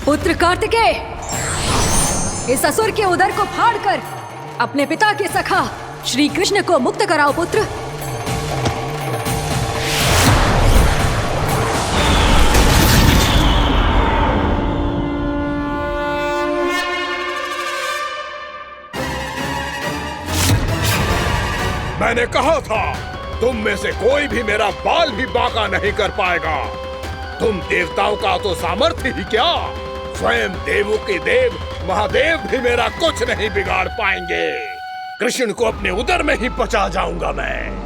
पुत्र कार्तिकेय, इस असुर के उदर को फाड़कर अपने पिता के सखा श्री कृष्ण को मुक्त कराओ पुत्र। मैंने कहा था तुम में से कोई भी मेरा बाल भी बांका नहीं कर पाएगा। तुम देवताओं का तो सामर्थ्य ही क्या, स्वयं देवों के देव महादेव भी मेरा कुछ नहीं बिगाड़ पाएंगे। कृष्ण को अपने उदर में ही पचा जाऊंगा मैं।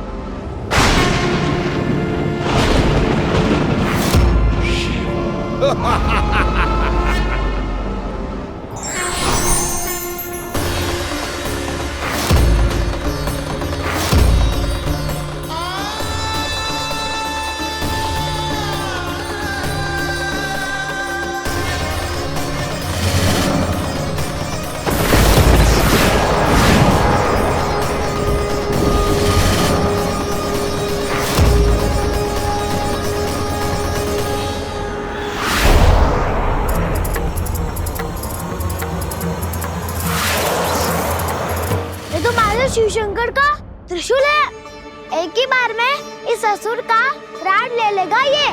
शिव शंकर का त्रिशूल है। एक ही बार में इस असुर का प्राण ले लेगा ये।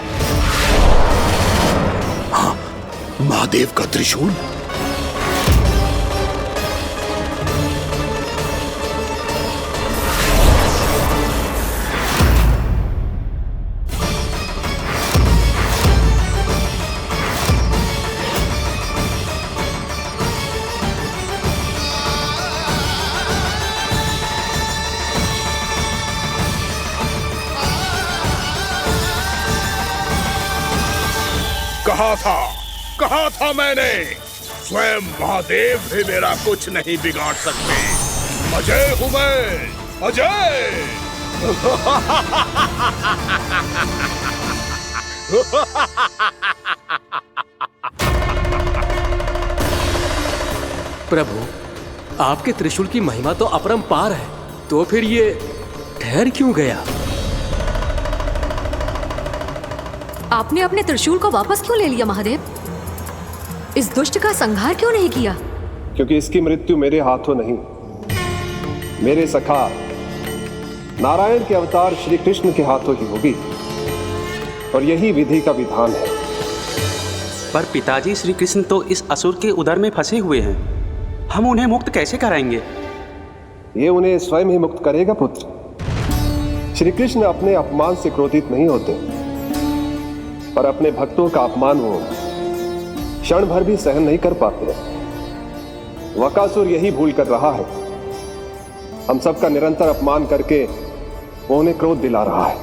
हाँ, महादेव का त्रिशूल। कहा था मैंने, स्वयं महादेव भी मेरा कुछ नहीं बिगाड़ सकते। अजय हूं मैं, अजय। प्रभु, आपके त्रिशूल की महिमा तो अपरंपार है, तो फिर ये ठहर क्यों गया? आपने अपने त्रिशूल को वापस क्यों ले लिया महादेव? इस दुष्ट का संहार क्यों नहीं किया? क्योंकि इसकी मृत्यु मेरे हाथों नहीं, मेरे सखा नारायण के अवतार श्री कृष्ण के हाथों ही होगी, और यही विधि का विधान है। पर पिताजी, श्री कृष्ण तो इस असुर के उदर में फंसे हुए हैं, हम उन्हें मुक्त कैसे कराएंगे? ये उन्हें स्वयं ही मुक्त करेगा पुत्र। श्री कृष्ण अपने अपमान से क्रोधित नहीं होते, पर अपने भक्तों का अपमान वो क्षण भर भी सहन नहीं कर पाते। वकासुर यही भूल कर रहा है, हम सबका निरंतर अपमान करके वो उन्हें क्रोध दिला रहा है।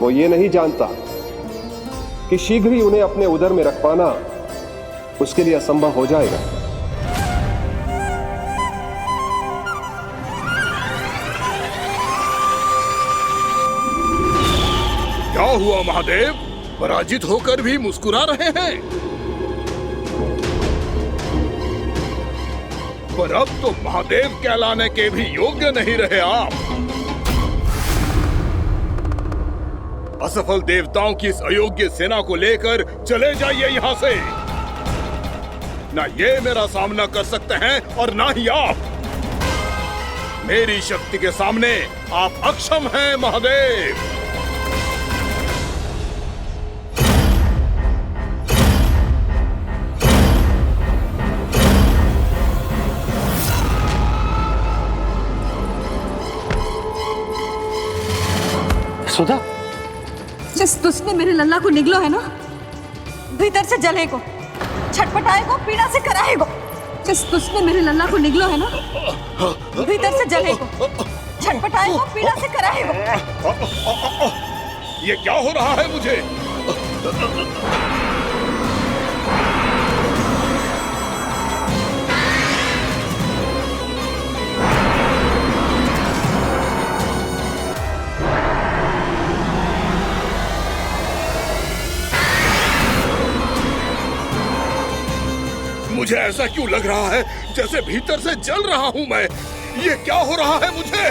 वो ये नहीं जानता कि शीघ्र ही उन्हें अपने उदर में रख पाना उसके लिए असंभव हो जाएगा। क्या हुआ महादेव, पराजित होकर भी मुस्कुरा रहे हैं? पर अब तो महादेव कहलाने के भी योग्य नहीं रहे आप। असफल देवताओं की इस अयोग्य सेना को लेकर चले जाइए यहाँ से। ना ये मेरा सामना कर सकते हैं और ना ही आप। मेरी शक्ति के सामने आप अक्षम हैं महादेव। सुधा, जिस दुष्ट ने मेरे लल्ला को निगलो है ना, भीतर से जलेगो, छटपटाएगो, पीड़ा से कराएगो। जिस दुष्ट ने मेरे लल्ला को निगलो है ना, भीतर से जलेगो, छटपटाएगो, पीड़ा से कराएगो। ये क्या हो रहा है मुझे? मुझे ऐसा क्यों लग रहा है जैसे भीतर से जल रहा हूं मैं। ये क्या हो रहा है मुझे?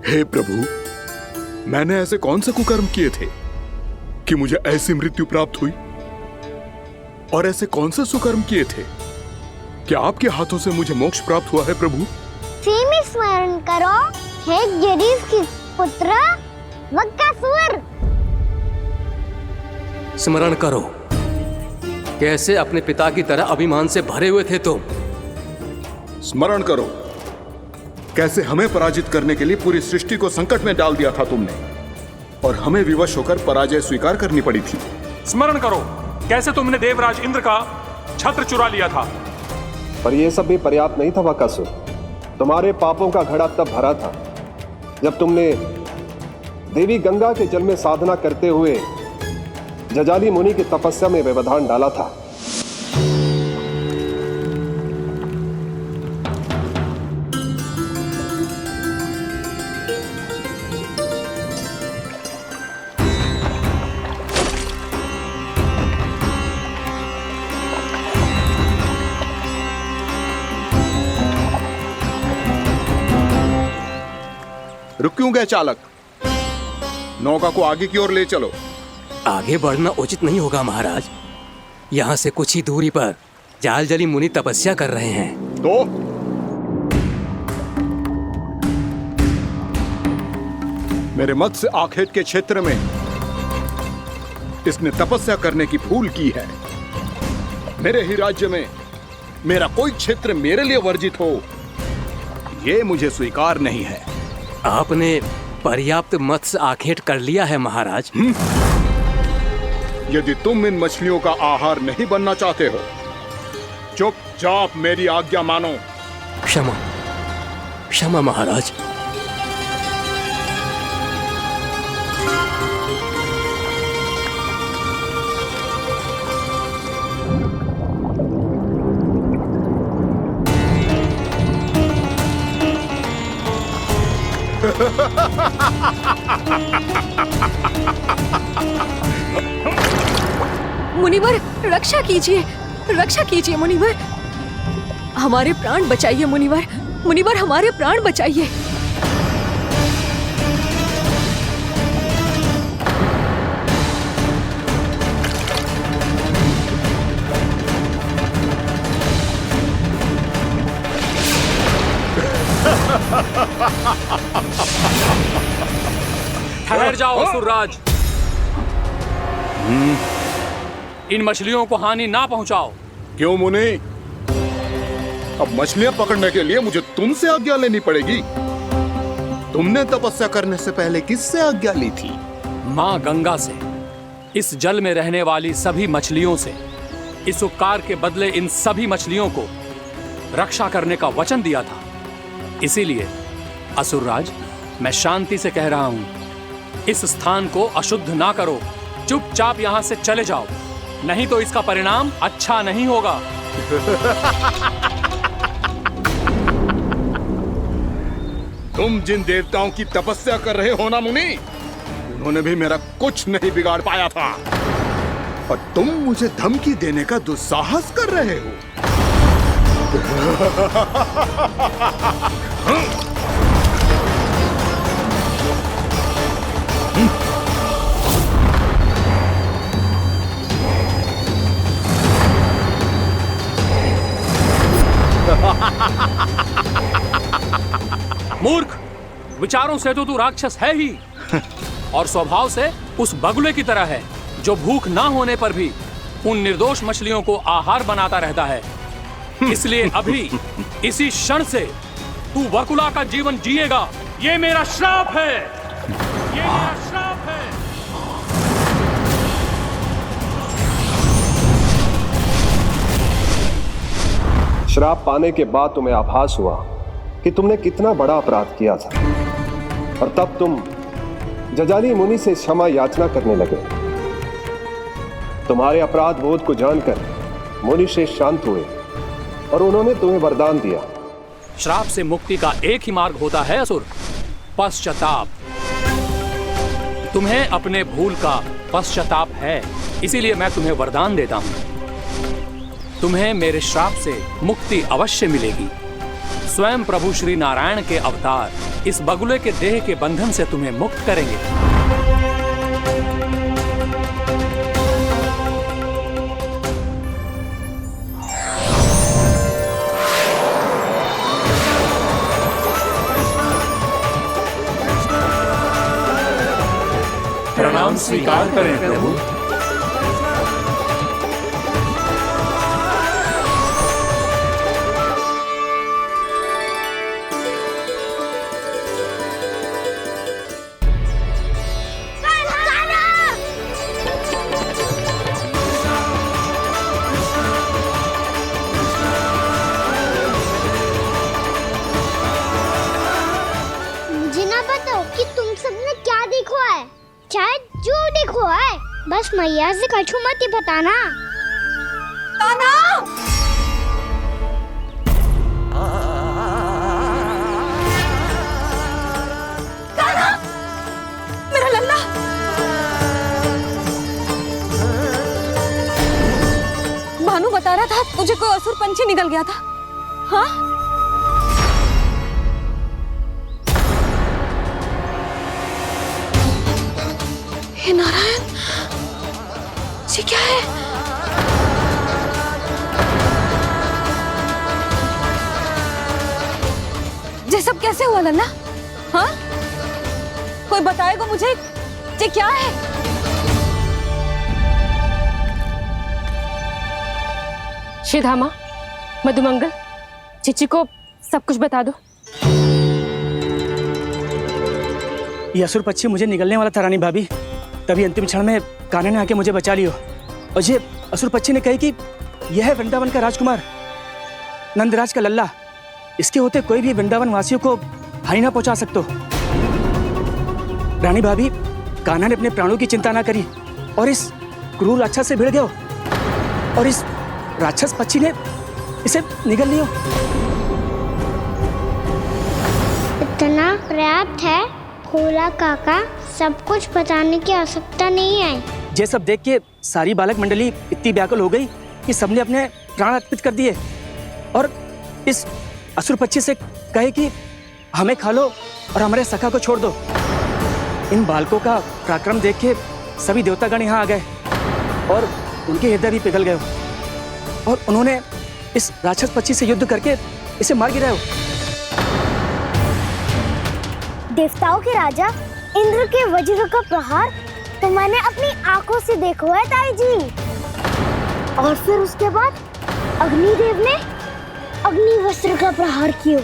हे प्रभु, मैंने ऐसे कौन से कुकर्म किए थे कि मुझे ऐसी मृत्यु प्राप्त हुई? और ऐसे कौन से सुकर्म किए थे कि आपके हाथों से मुझे मोक्ष प्राप्त हुआ है प्रभु? में स्मरण करो, हे गिरीश की पुत्र वक्कासुर। स्मरण करो, कैसे अपने पिता की तरह अभिमान से भरे हुए थे तुम। स्मरण करो, कैसे हमें पराजित करने के लिए पूरी सृष्टि को संकट में डाल दिया था तुमने, और हमें विवश होकर पराजय स्वीकार करनी पड़ी थी। स्मरण करो, कैसे तुमने देवराज इंद्र का छत्र चुरा लिया था। पर यह सब भी पर्याप्त नहीं था वक्कासुर। तुम्हारे पापों का घड़ा तब भरा था जब तुमने देवी गंगा के जल में साधना करते हुए जजाली मुनि की तपस्या में व्यवधान डाला था। रुक क्यों गए चालक? नौका को आगे की ओर ले चलो। आगे बढ़ना उचित नहीं होगा महाराज। यहाँ से कुछ ही दूरी पर जालजली मुनि तपस्या कर रहे हैं। तो मेरे मत्स्य आखेट के क्षेत्र में इसने तपस्या करने की भूल की है। मेरे ही राज्य में मेरा कोई क्षेत्र मेरे लिए वर्जित हो, यह मुझे स्वीकार नहीं है। आपने पर्याप्त मत्स्य आखेट कर लिया है महाराज। यदि तुम इन मछलियों का आहार नहीं बनना चाहते हो, चुपचाप मेरी आज्ञा मानो। क्षमा, क्षमा महाराज। मुनिवर, रक्षा कीजिए, रक्षा कीजिए मुनिवर। हमारे प्राण बचाइए मुनिवर, मुनिवर हमारे प्राण बचाइए। ठहर जाओ असुरराज, इन मछलियों को हानि ना पहुंचाओ। क्यों मुनि? अब मछलियां पकड़ने के लिए मुझे तुमसे आज्ञा लेनी पड़ेगी। तुमने तपस्या करने से पहले किससे आज्ञा ली थी? मां गंगा से, इस जल में रहने वाली सभी मछलियों से। इस उपकार के बदले इन सभी मछलियों को रक्षा करने का वचन दिया था। इसीलिए असुरराज, मैं शांति से कह रहा हूं, इस स्थान को अशुद्ध ना करो। चुपचाप यहां से चले जाओ, नहीं तो इसका परिणाम अच्छा नहीं होगा। तुम जिन देवताओं की तपस्या कर रहे हो ना मुनि, उन्होंने भी मेरा कुछ नहीं बिगाड़ पाया था, और तुम मुझे धमकी देने का दुस्साहस कर रहे हो। मूर्ख, विचारों से तो तू राक्षस है ही, और स्वभाव से उस बगुले की तरह है जो भूख ना होने पर भी उन निर्दोष मछलियों को आहार बनाता रहता है। इसलिए अभी इसी क्षण से तू वकुला का जीवन जिएगा। ये मेरा श्राप है, ये मेरा श्राप है। श्राप पाने के बाद तुम्हें आभास हुआ कि तुमने कितना बड़ा अपराध किया था, और तब तुम जजाली मुनि से क्षमा याचना करने लगे। तुम्हारे अपराध बोध को जानकर मुनि श्रेष्ठ शांत हुए और उन्होंने तुम्हें वरदान दिया। श्राप से मुक्ति का एक ही मार्ग होता है असुर, पश्चाताप। तुम्हें अपने भूल का पश्चाताप है, इसीलिए मैं तुम्हें वरदान देता हूं। तुम्हें मेरे श्राप से मुक्ति अवश्य मिलेगी। स्वयं प्रभु श्री नारायण के अवतार इस बगुले के देह के बंधन से तुम्हें मुक्त करेंगे। प्रणाम स्वीकार करें प्रभु। मुझे ना बताओ कि तुम सबने क्या देखा है, शायद जो देखो है, बस मैया से कछु मत ही बताना। ताना! ताना! मेरा लल्ला! भानु बता रहा था तुझे कोई असुर पंछी निकल गया था। हाँ? हे नारायण, ये क्या है? ये सब कैसे हुआ लल्ला? हाँ? कोई बताएगा मुझे ये क्या है? श्रीधामा, मधुमंगल, चिची को सब कुछ बता दो। ये असुर पक्षी मुझे निगलने वाला था रानी भाभी, तभी अंतिम क्षण में कान्हा ने आके मुझे बचा लियो। और ये असुर पक्षी ने कही कि यह है वृंदावन का राजकुमार, नंदराज का लल्ला। इसके होते कोई भी वृंदावन वासियों को हानि ना पहुंचा सकते। रानी भाभी, कान्हा ने अपने प्राणों की चिंता ना करी और इस क्रूर राक्षस से भिड़ गयो, और इस राक्षस पक्षी ने इसे निगल लियो। इतना पर्याप्त है भोला काका, सब कुछ बताने की आवश्यकता नहीं है। ये सब देख के सारी बालक मंडली इतनी व्याकुल हो गई कि सबने अपने प्राण अर्पित कर दिए, और इस असुर पक्षी से कहे कि हमें खा लो और हमारे सखा को छोड़ दो। इन बालकों का पराक्रम देख के सभी देवतागण यहाँ आ गए और उनके हृदय भी पिघल गए, और उन्होंने इस राक्षस पक्षी से युद्ध करके इसे मार गिराया। देवताओं के राजा इंद्र के वज्र का प्रहार तो मैंने अपनी आंखों से देखा है ताई जी, और फिर उसके बाद अग्निदेव ने अग्निवस्त्र का प्रहार किया।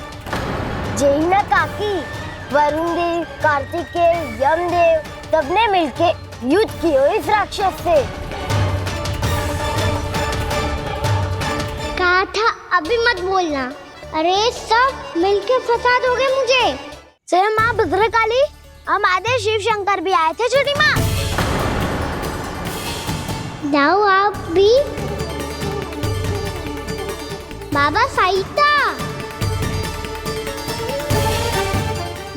जय ना काकी, वरुण देव, कार्तिकेय, यमदेव सबने मिलके युद्ध किया इस राक्षस से। कहा था अभी मत बोलना। अरे सब मिलके फंसा दोगे मुझे। जय माँ भद्रकाली, हमारे शिव शंकर भी आए थे छोटी माँ। जाओ आप भी। बाबा साईता।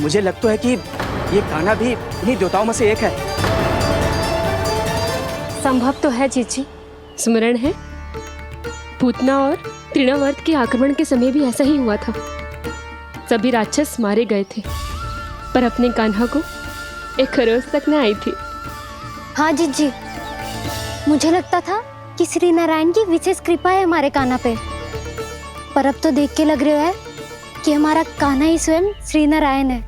मुझे लगता है कि ये कान्हा भी इन्हीं देवताओं में से एक है। संभव तो है जीजी। स्मरण है, पूतना और तृणावर्त के आक्रमण के समय भी ऐसा ही हुआ था। सभी राक्षस मारे गए थे, पर अपने कान्हा को एक खरोच तक न आई थी। हाँ जीजी, मुझे लगता था कि श्री नारायण की विशेष कृपा है हमारे कान्हा पे, पर अब तो देख के लग रहा है कि हमारा कान्हा ही स्वयं श्री नारायण है।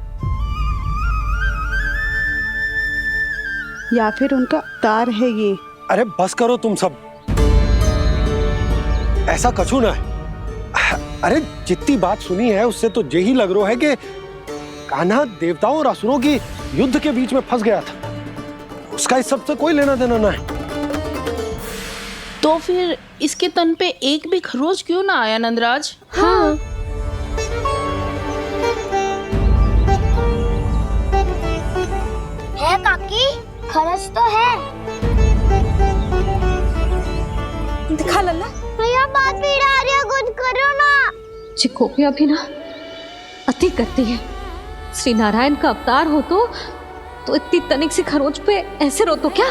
या फिर उनका अवतार है ये। अरे बस करो तुम सब, ऐसा कछु ना है। अरे जितनी बात सुनी है उससे तो यही लग रहा है कि कान्हा देवताओं और असुरों की युद्ध के बीच में फंस गया था। उसका इस सब से कोई लेना देना ना है। तो फिर इसके तन पे एक भी खरोच क्यों ना आया नंदराज? हाँ, है काकी, खरच तो है। दिखा लल्ला। भैया बात पीड़ा आ रही है, कुछ करो ना। चिकोपिया भी ना अति करती है। श्री नारायण का अवतार हो तो इतनी तनिक सी खरोच पे ऐसे रो तो क्या?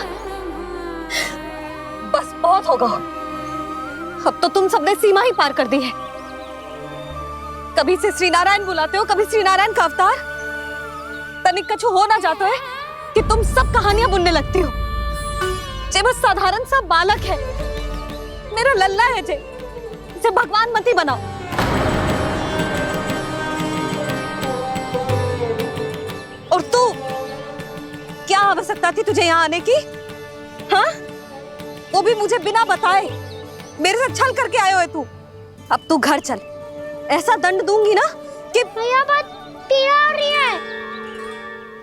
बस बहुत होगा। अब तो तुम सबने सीमा ही पार कर दी है। कभी से श्री नारायण बुलाते हो, कभी श्री नारायण का अवतार। तनिक कछु हो ना जाता है कि तुम सब कहानियां बुनने लगती हो। जे बस साधारण सा बालक है, मेरा लल्ला है जे, इसे भगवान मती बनाओ। और तू, क्या आवश्यकता थी तुझे यहाँ आने की? हाँ, वो भी मुझे बिना बताए। मेरे से छल करके आए हो तू। अब तू घर चल, ऐसा दंड दूंगी ना कि मैया बहुत पीड़ा हो रही है।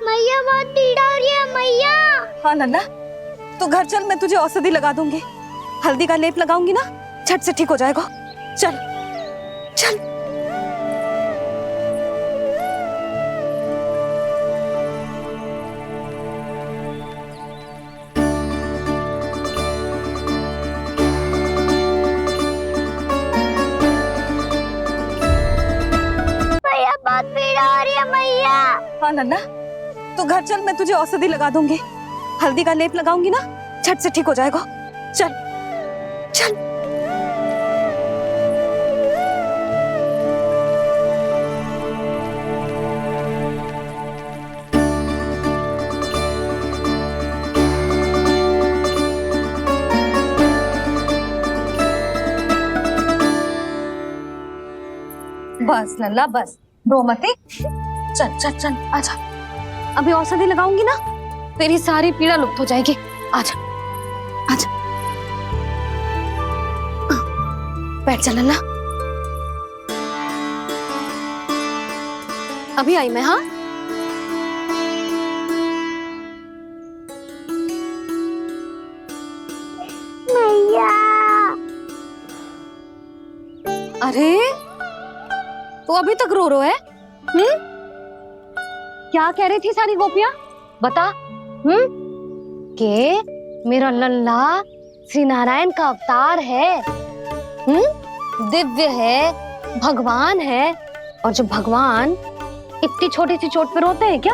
मैया बहुत पीड़ा हो रही है मैया। हाँ नन्ना, तू घर चल, मैं तुझे औषधि लगा दूंगी। हल्दी का लेप लगाऊंगी ना, झट से ठीक हो जाएगा। चल चल। मैया बहुत पीड़ा हो रही है मैया। हाँ नन्ना, तू घर चल, मैं तुझे औषधि लगा दूंगी। हल्दी का लेप लगाऊंगी ना, झट से ठीक हो जाएगा। चल चल। बस लल्ला बस, रो मत। चल चल चल, आजा। अभी औषधि लगाऊंगी ना, तेरी सारी पीड़ा लुप्त हो जाएगी। आजा आजा, बैठ जा लल्ला। अभी आई मैं। हाँ, मैया। अरे तो अभी तक रो रो है? क्या कह रही थी सारी गोपियां? बता। के मेरा लल्ला श्री नारायण का अवतार है। दिव्य है, भगवान है। और जो भगवान इतनी छोटी सी चोट पे रोते हैं क्या?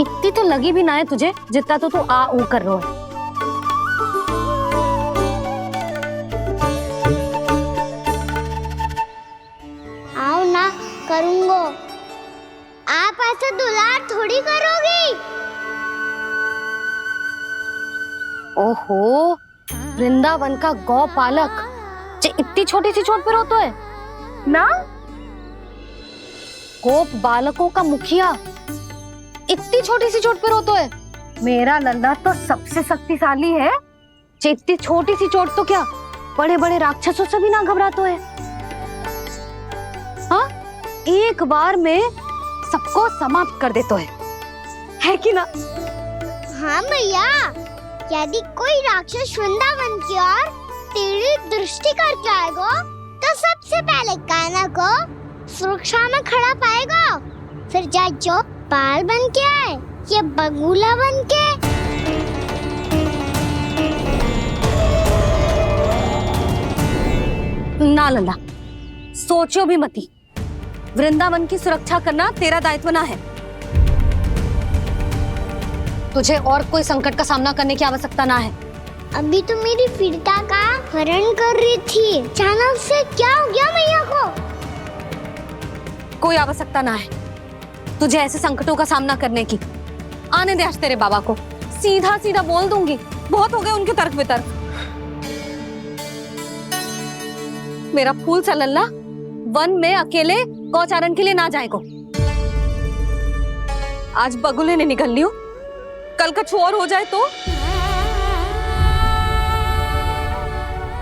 इतनी तो लगी भी ना है तुझे, जितना तो तू आ ऊ कर रहा है। आओ ना, करूंगो। आप ऐसे दुलार थोड़ी करोगी। ओहो, वृंदावन का गौपालक जो इतनी छोटी सी चोट पे रोता है ना? गोप बालकों का मुखिया इतनी छोटी सी चोट पे रोता है? मेरा लल्ला तो सबसे शक्तिशाली है। जो इतनी छोटी सी चोट तो क्या, बड़े बड़े राक्षसों से भी ना घबराता है। हाँ, एक बार में सबको समाप्त कर देता है कि ना? हाँ मैया, यदि कोई राक्षस वृंदावन की ओर टेढ़ी दृष्टि करके आएगा तो सब सबसे पहले कान्हा को सुरक्षा में खड़ा पाएगा, फिर जो बाल बन के आए ये बगुला बन के। ना लल्ला, सोचो भी मती। वृंदावन की सुरक्षा करना तेरा दायित्व ना है। तुझे और कोई संकट का सामना करने की आवश्यकता ना है। अभी तो मेरी पीड़िता का हरण कर रही थी, अचानक से क्या हो गया मैया को? कोई आवश्यकता ना है तुझे ऐसे संकटों का सामना करने की। आने दे आज तेरे बाबा को, सीधा सीधा बोल दूंगी। बहुत हो गए उनके तर्क वितर्क। मेरा फूल सा लल्ला वन में अकेले गौचारण के लिए ना जाए को। आज बगुले ने निकल लियो, कल कछु और हो जाए तो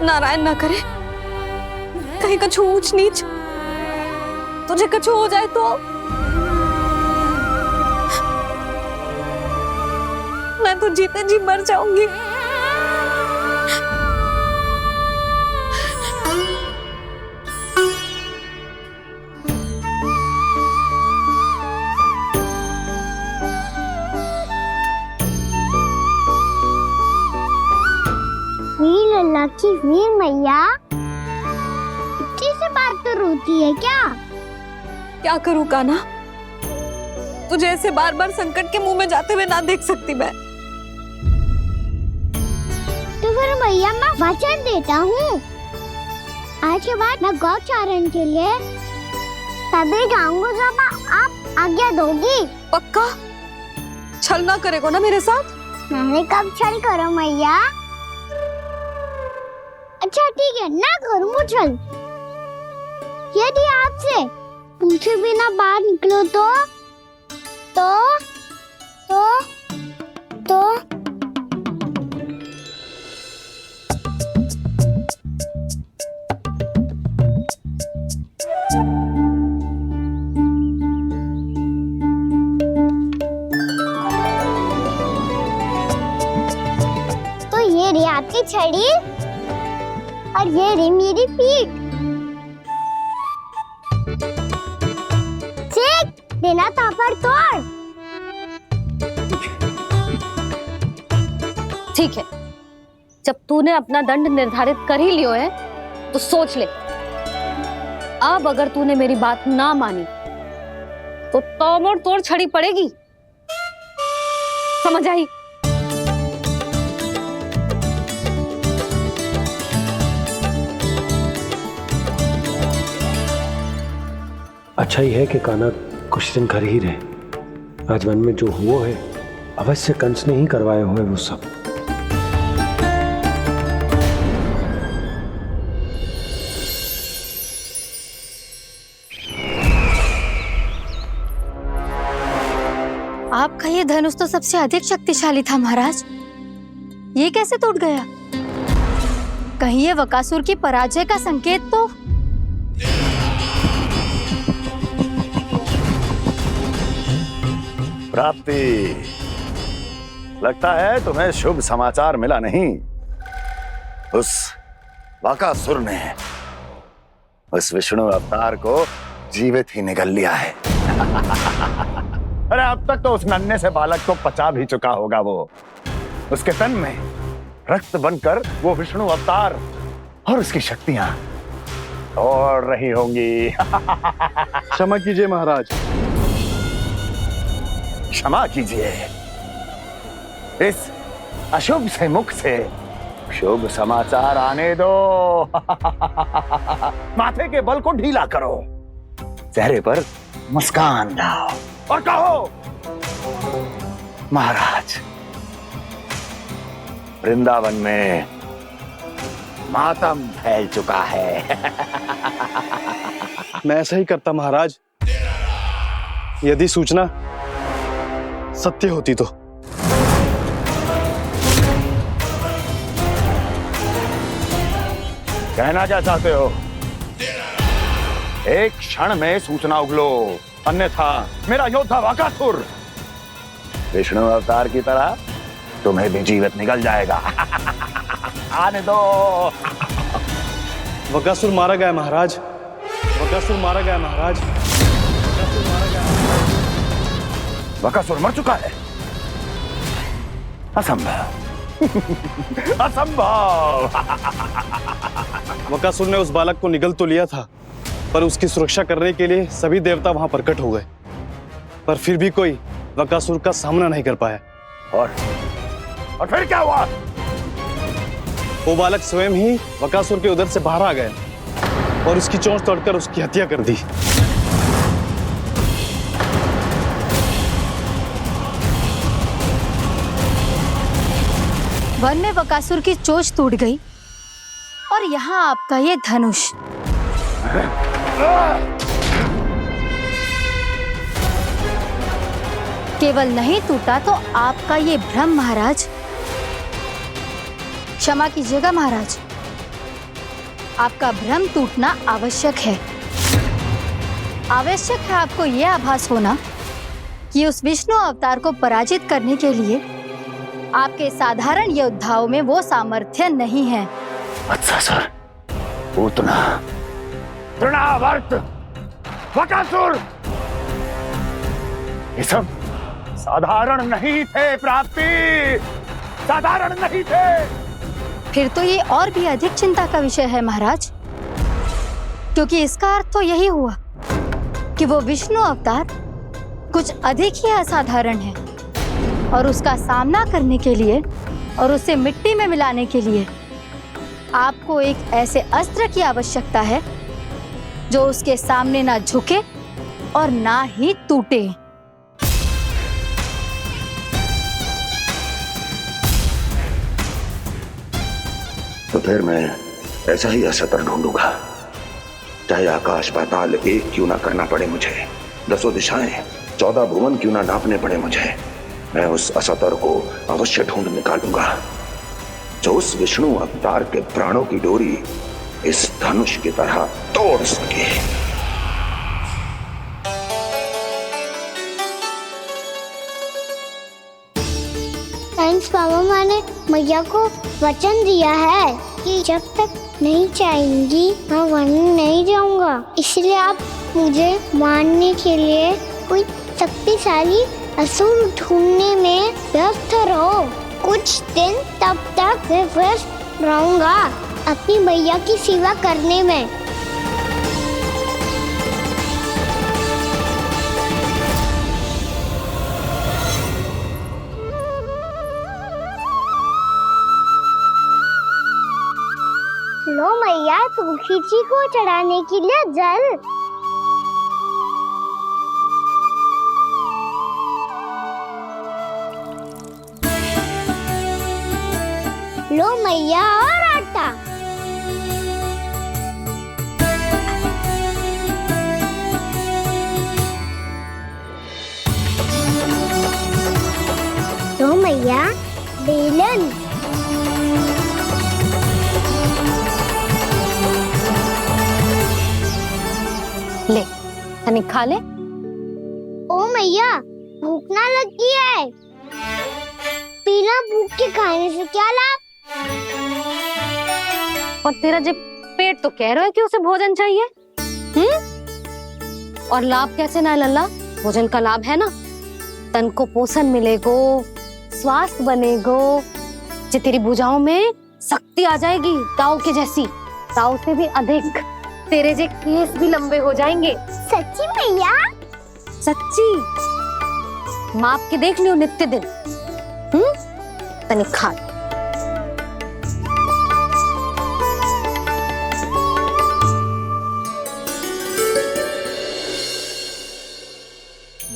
नारायण ना करे, कहीं कछु ऊंच नीच तुझे कछु हो जाए तो मैं तो जीते जी मर जाऊंगी। वीर लल्ला की वीर मैया इतनी से बात तो रोती है क्या? क्या करूं कान्हा, तुझे ऐसे बार बार संकट के मुंह में जाते हुए ना देख सकती मैं। तो फिर मैया मैं वचन देता हूँ, आज के बाद मैं गौचारण के लिए तभी जाऊंगा जब आप आज्ञा दोगी। पक्का? छल ना करेगा ना मेरे साथ? मैंने कब छल करो मैया? अच्छा ठीक है, ना करूँ छल। यदि आपसे पूछे बिना बाहर निकलो तो ये रही आपकी छड़ी और ये रही मेरी पीठ। देना तापर तोड़। ठीक है, जब तूने अपना दंड निर्धारित कर ही लियो है तो सोच ले, अब अगर तूने मेरी बात ना मानी तो तोड़ तोड़ छड़ी पड़ेगी। समझ आई? अच्छा ही है कि कान्हा कुछ दिन घर ही रहे। आज वन में जो हुआ है अवश्य कंस ने ही करवाए हुए वो सब। आपका ये धनुष तो सबसे अधिक शक्तिशाली था महाराज, ये कैसे टूट गया? कहीं ये बकासुर की पराजय का संकेत तो? प्राप्ति, लगता है तुम्हें शुभ समाचार मिला नहीं। उस बकासुर ने उस विष्णु अवतार को जीवित ही निगल लिया है। अरे अब तक तो उस नन्हे से बालक को पचा भी चुका होगा वो। उसके तन में रक्त बनकर वो विष्णु अवतार और उसकी शक्तियां दौड़ रही होंगी। क्षमा कीजिए महाराज। क्षमा कीजिए, इस अशुभ से मुख से शुभ समाचार आने दो। माथे के बल को ढीला करो, चेहरे पर मुस्कान लाओ और कहो, महाराज, वृंदावन में मातम फैल चुका है। मैं ऐसा ही करता महाराज, यदि सूचना सत्य होती तो। कहना क्या चाहते हो? एक क्षण में सूचना उगलो, अन्यथा मेरा योद्धा बकासुर विष्णु अवतार की तरह तुम्हें भी जीवित निकल जाएगा। आने दो। बकासुर मारा गया महाराज। बकासुर मारा गया महाराज। बकासुर मारा गया। बकासुर मर चुका है? असंभव। असंभव। बकासुर ने उस बालक को निगल तो लिया था, पर उसकी सुरक्षा करने के लिए सभी देवता वहां प्रकट हो गए, पर फिर भी कोई बकासुर का सामना नहीं कर पाया। और फिर क्या हुआ? वो बालक स्वयं ही बकासुर के उदर से बाहर आ गया और उसकी चोंच तोड़कर उसकी हत्या कर दी। वन में बकासुर की चोंच टूट गई और यहाँ आपका ये धनुष। केवल नहीं टूटा तो आपका ये भ्रम महाराज। क्षमा कीजिएगा महाराज, आपका भ्रम टूटना आवश्यक है। आवश्यक है आपको यह आभास होना कि उस विष्णु अवतार को पराजित करने के लिए आपके साधारण योद्धाओं में वो सामर्थ्य नहीं है। वत्सासुर, पूतना, तृणावर्त, बकासुर, ये सब साधारण नहीं थे प्राप्ति, साधारण नहीं थे। फिर तो ये और भी अधिक चिंता का विषय है महाराज, क्योंकि इसका अर्थ तो यही हुआ कि वो विष्णु अवतार कुछ अधिक ही असाधारण है और उसका सामना करने के लिए और उसे मिट्टी में मिलाने के लिए आपको एक ऐसे अस्त्र की आवश्यकता है जो उसके सामने ना झुके और ना ही टूटे। तो फिर मैं ऐसा ही अस्त्र ढूंढूंगा, चाहे आकाश पाताल एक क्यों ना करना पड़े मुझे, 10 दिशाएं 14 भुवन क्यों ना नापने पड़े मुझे, मैं उस अस्त्र को अवश्य ढूंढ निकालूंगा जो उस विष्णु अवतार के प्राणों की डोरी इस धनुष की तरह तोड़ सके। थैंक्स पापा, मैंने मैया को वचन दिया है कि जब तक नहीं चाहेंगी मैं वन नहीं जाऊंगा, इसलिए आप मुझे मारने के लिए कोई शक्तिशाली असुर ढूंढने में व्यस्त रहो। कुछ दिन तब तक मैं व्यस्त रहूंगा अपनी मैया की सेवा करने में। लो मैया, तुलसी जी को चढ़ाने के लिए जल। लो मैया, और आटा। लो मैया, बेलन। ले, तनिक खा ले। ओ मैया, भूख ना लगी है। बिना भूख के खाने से क्या लाभ? और तेरा जब पेट तो कह रहा है कि उसे भोजन चाहिए, और लाभ कैसे ना लल्ला? भोजन का लाभ है ना, तन को पोषण मिलेगो, स्वास्थ्य बनेगो, जो तेरी भुजाओं में शक्ति आ जाएगी ताऊ के जैसी, ताऊ से भी अधिक। तेरे जे केस भी लंबे हो जाएंगे। सच्ची मैया? सच्ची। माप के देख लियो नित्य दिन। तनिक खा।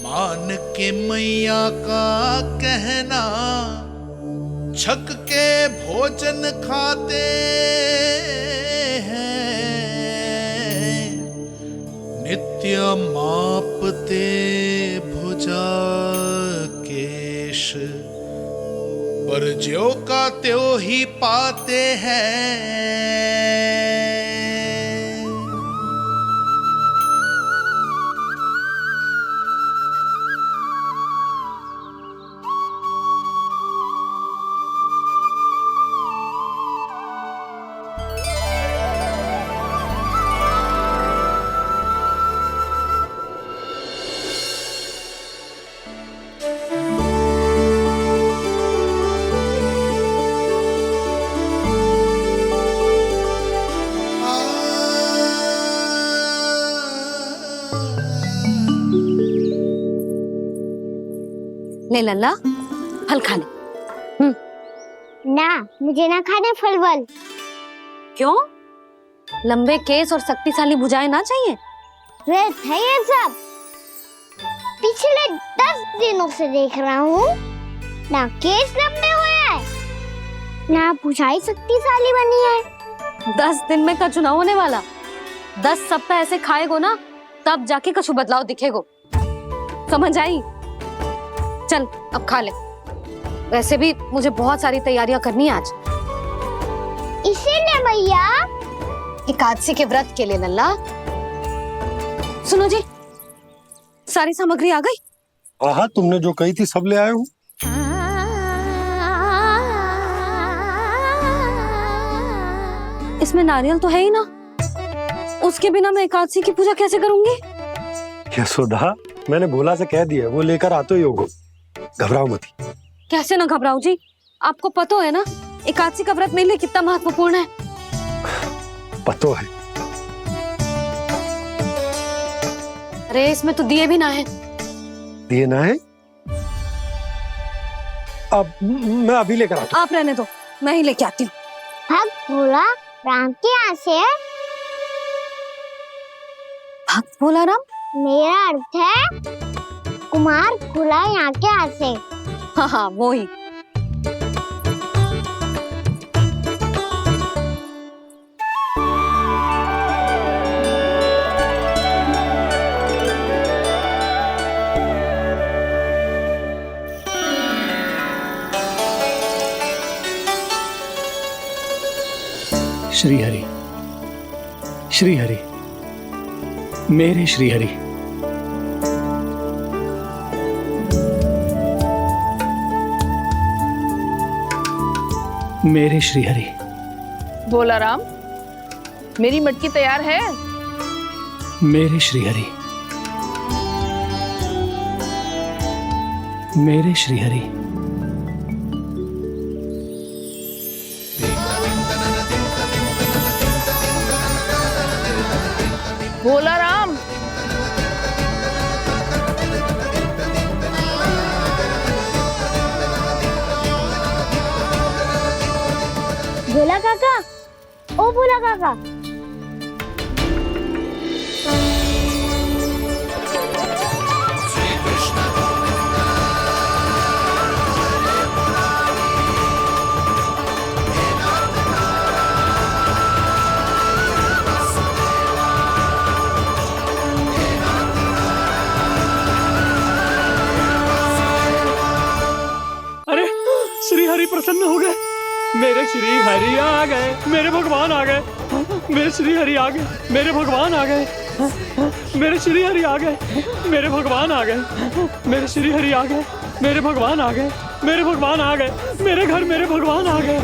मान के मैया का कहना, छक के भोजन खाते हैं, नित्य मापते भुजा केश, पर ज्यों का त्यों ही पाते हैं। ले लल्ला, फल खा ले। ना, मुझे ना खाने फल वल। क्यों? लंबे केस और शक्तिशाली भुजाएं ना चाहिए? व्यर्थ है ये सब। पिछले 10 दिनों से देख रहा हूँ, ना केस लंबे हुए हैं, ना भुजाएं शक्तिशाली बनी है। 10 दिन में का चुनाव होने वाला। 10 सप्ताह ऐसे खाएगो ना, तब जाके कुछ बदलाव दिखेगो। समझ आई? चल अब खा ले। वैसे भी मुझे बहुत सारी तैयारियां करनी है आज। इसीलिए भैया एकादशी के व्रत के लिए लल्ला। सुनो जी, सारी सामग्री आ गई? हाँ, तुमने जो कही थी सब ले आए हूँ। इसमें नारियल तो है ही ना, उसके बिना मैं एकादशी की पूजा कैसे करूंगी? यशोदा, मैंने भोला से कह दिया, वो लेकर आते ही होगा। घबराओ मत। कैसे ना घबराओ जी, आपको पता है ना एकादशी का व्रत मेरे लिए कितना महत्वपूर्ण है। पता है। अरे इसमें तो दिए भी ना है। दिए ना है? अब मैं अभी लेकर आता हूँ। आप रहने दो, मैं ही लेके आती हूँ। भक्त भोला राम के यहाँ से है। भक्त भोला राम? मेरा अर्थ है कुमार भोला यहाँ के यहाँ से। हाँ हाँ, वो ही। श्री हरि, श्री हरि, मेरे श्री हरि। मेरे श्री हरि। भोला राम, मेरी मटकी तैयार है? मेरे श्री हरि, मेरे श्री हरि। भोला राम, भोला काका, ओ भोला काका। अरे श्री हरि प्रसन्न हो गए। मेरे श्री हरि आ गए, मेरे भगवान आ गए। मेरे श्री हरि आ गए, मेरे भगवान आ गए। मेरे श्री हरि आ गए, मेरे भगवान आ गए। मेरे श्री हरि आ गए, मेरे भगवान आ गए। मेरे भगवान आ गए, मेरे घर मेरे भगवान आ गए।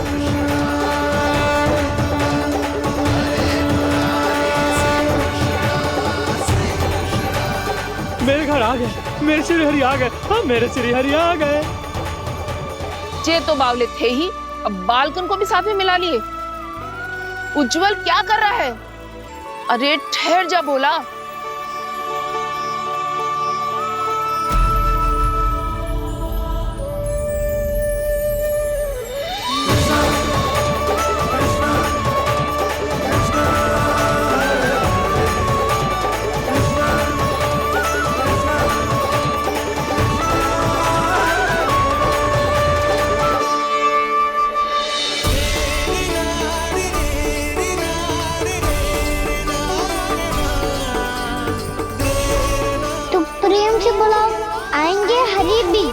मेरे घर आ गए, मेरे श्री हरि आ गए। हाँ, मेरे श्री हरि आ गए। जे तो बावले थे ही, अब बालकन को भी साथ में मिला लिए। उज्जवल क्या कर रहा है? अरे ठहर जा बोला। प्रेम से बुलाओ, आएंगे हरि भी।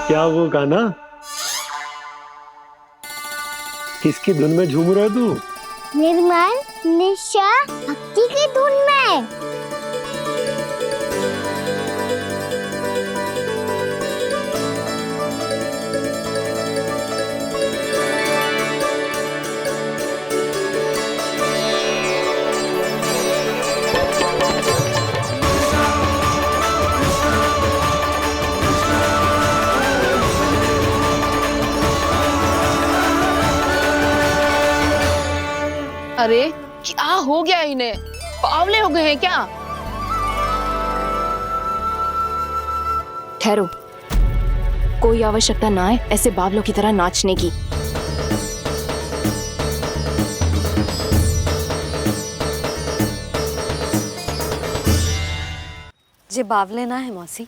क्या वो गाना? किसकी धुन में झूम रहा है तू? निर्मल निशा भक्ति की धुन में। अरे क्या हो गया इन्हें? बावले हो गए हैं क्या? ठहरो, कोई आवश्यकता ना है ऐसे बावलों की तरह नाचने की। जे बावले ना है मौसी,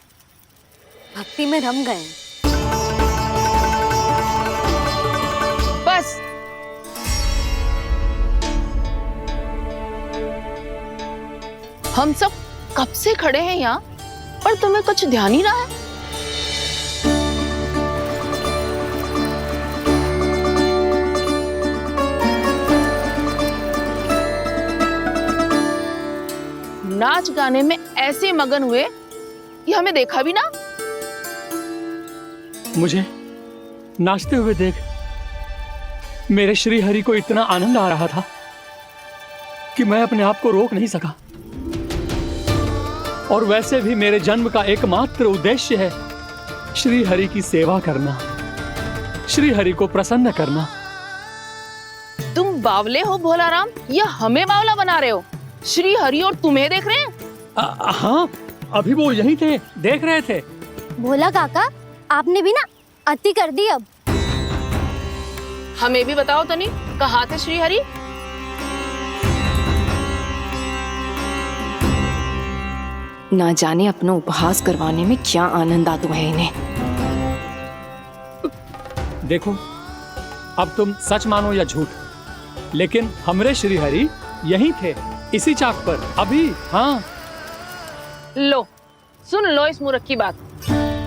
भक्ति में रम गए हैं। बस हम सब कब से खड़े हैं यहाँ, पर तुम्हें कुछ ध्यान ही रहा है। नाच गाने में ऐसे मगन हुए कि हमें देखा भी ना। मुझे नाचते हुए देख मेरे श्री हरि को इतना आनंद आ रहा था कि मैं अपने आप को रोक नहीं सका। और वैसे भी मेरे जन्म का एकमात्र उद्देश्य है श्री हरि की सेवा करना, श्री हरि को प्रसन्न करना। तुम बावले हो भोलाराम, या हमें बावला बना रहे हो? श्री हरि और तुम्हें देख रहे हैं? हाँ, अभी वो यहीं थे, देख रहे थे। भोला काका, आपने भी ना अति कर दी। अब हमें भी बताओ तनी, कहाँ थे श्री हरि? ना जाने अपना उपहास करवाने में क्या आनंद आता है इन्हें। देखो, अब तुम सच मानो या झूठ, लेकिन हमरे श्री हरि यहीं थे, इसी चाक पर अभी। हाँ, लो सुन लो इस मूर्ख की बात।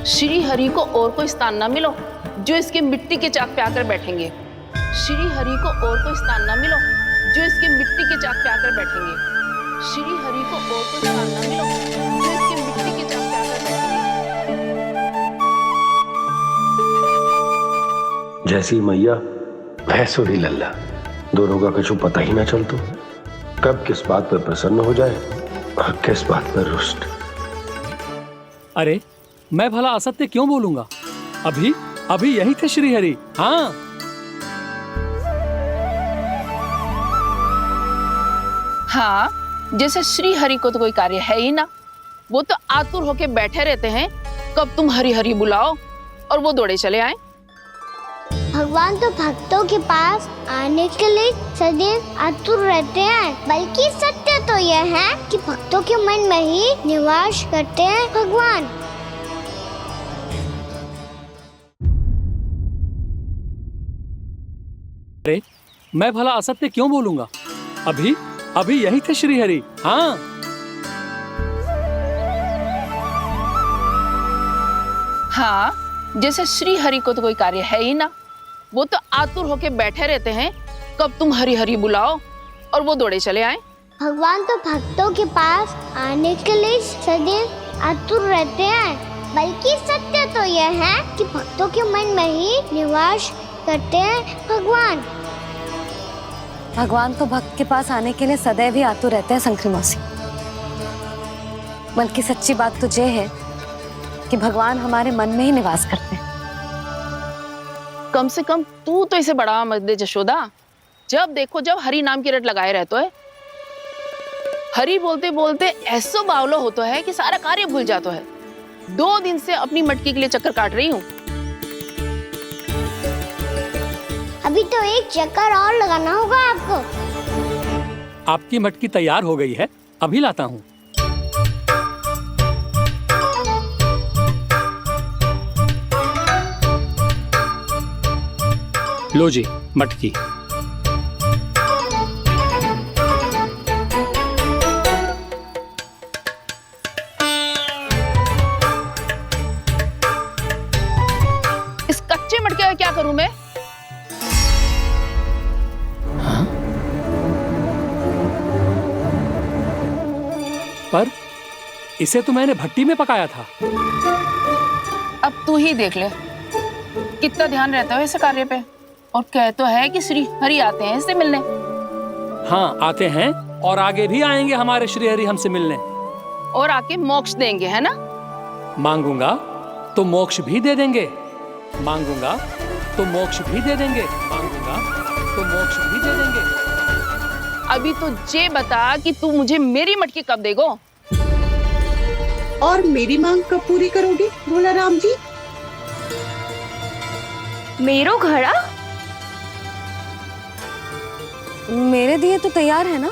श्री हरि को और कोई स्थान ना मिलो जो इसके मिट्टी के चाक पे आकर बैठेंगे। श्री हरि को और कोई स्थान ना मिलो जो इसके मिट्टी के चाक पे आकर बैठेंगे। श्री हरि को और कोई स्थान ना मिलो जो इसके मिट्टी के चाक पे आकर बैठेंगे। जैसी मैया भैंसुरी लल्ला, दोनों का कुछ पता ही ना चलतो, कब किस बात पर प्रसन्न हो जाए और किस बात पर रुष्ट। अरे मैं भला असत्य क्यों बोलूंगा? अभी अभी यही थे श्री हरि। हाँ, हाँ, जैसे श्री हरि को तो कोई कार्य है ही ना, वो तो आतुर होके बैठे रहते हैं कब तुम हरि हरि बुलाओ और वो दौड़े चले आए। भगवान तो भक्तों के पास आने के लिए सदैव आतुर रहते हैं, बल्कि सत्य तो यह है कि भक्तों के मन में ही निवास करते हैं भगवान। अरे मैं भला असत्य क्यों बोलूंगा? अभी अभी यही थे श्री हरि। हाँ, हाँ, जैसे श्री हरि को तो कोई कार्य है ही ना, वो तो आतुर होके बैठे रहते हैं कब तुम हरि हरि बुलाओ और वो दौड़े चले आए। भगवान तो भक्तों के पास आने के लिए सदैव आतुर रहते हैं, बल्कि सत्य तो यह है कि भक्तों के मन में ही निवास करते हैं भगवान। भगवान तो भक्त के पास आने के लिए सदैव ही आतुर रहते हैं शंकरी मौसी। बल्कि सच्ची बात तो ये है कि भगवान हमारे मन में ही निवास करते हैं। कम से कम तू तो इसे बढ़ावा मत दे जशोदा। जब देखो जब हरि नाम की रट लगाए रहते है। हरि बोलते बोलते ऐसो बावलो होता है कि सारा कार्य भूल जाता है। 2 दिन से अपनी मटकी के लिए चक्कर काट रही हूँ। अभी तो एक चक्कर और लगाना होगा आपको। आपकी मटकी तैयार हो गई है, अभी लाता हूँ। लो जी मटकी। इस कच्चे मटके का क्या करूं मैं? हाँ? पर इसे तो मैंने भट्टी में पकाया था। अब तू ही देख ले कितना ध्यान रहता है इस कार्य पे। और कह तो है कि श्री हरि आते हैं इससे मिलने। हाँ आते हैं और आगे भी आएंगे हमारे श्री हरि हमसे मिलने। और आके मोक्ष देंगे, है ना? मांगूंगा तो मोक्ष भी दे देंगे, मांगूंगा तो मोक्ष भी दे देंगे, मांगूंगा तो मोक्ष भी दे देंगे। अभी तो ये बता कि तू मुझे मेरी मटकी कब देगो? और मेरी मांग कब पूरी करोगे भोला राम जी? मेरो घड़ा मेरे दिए तो तैयार है ना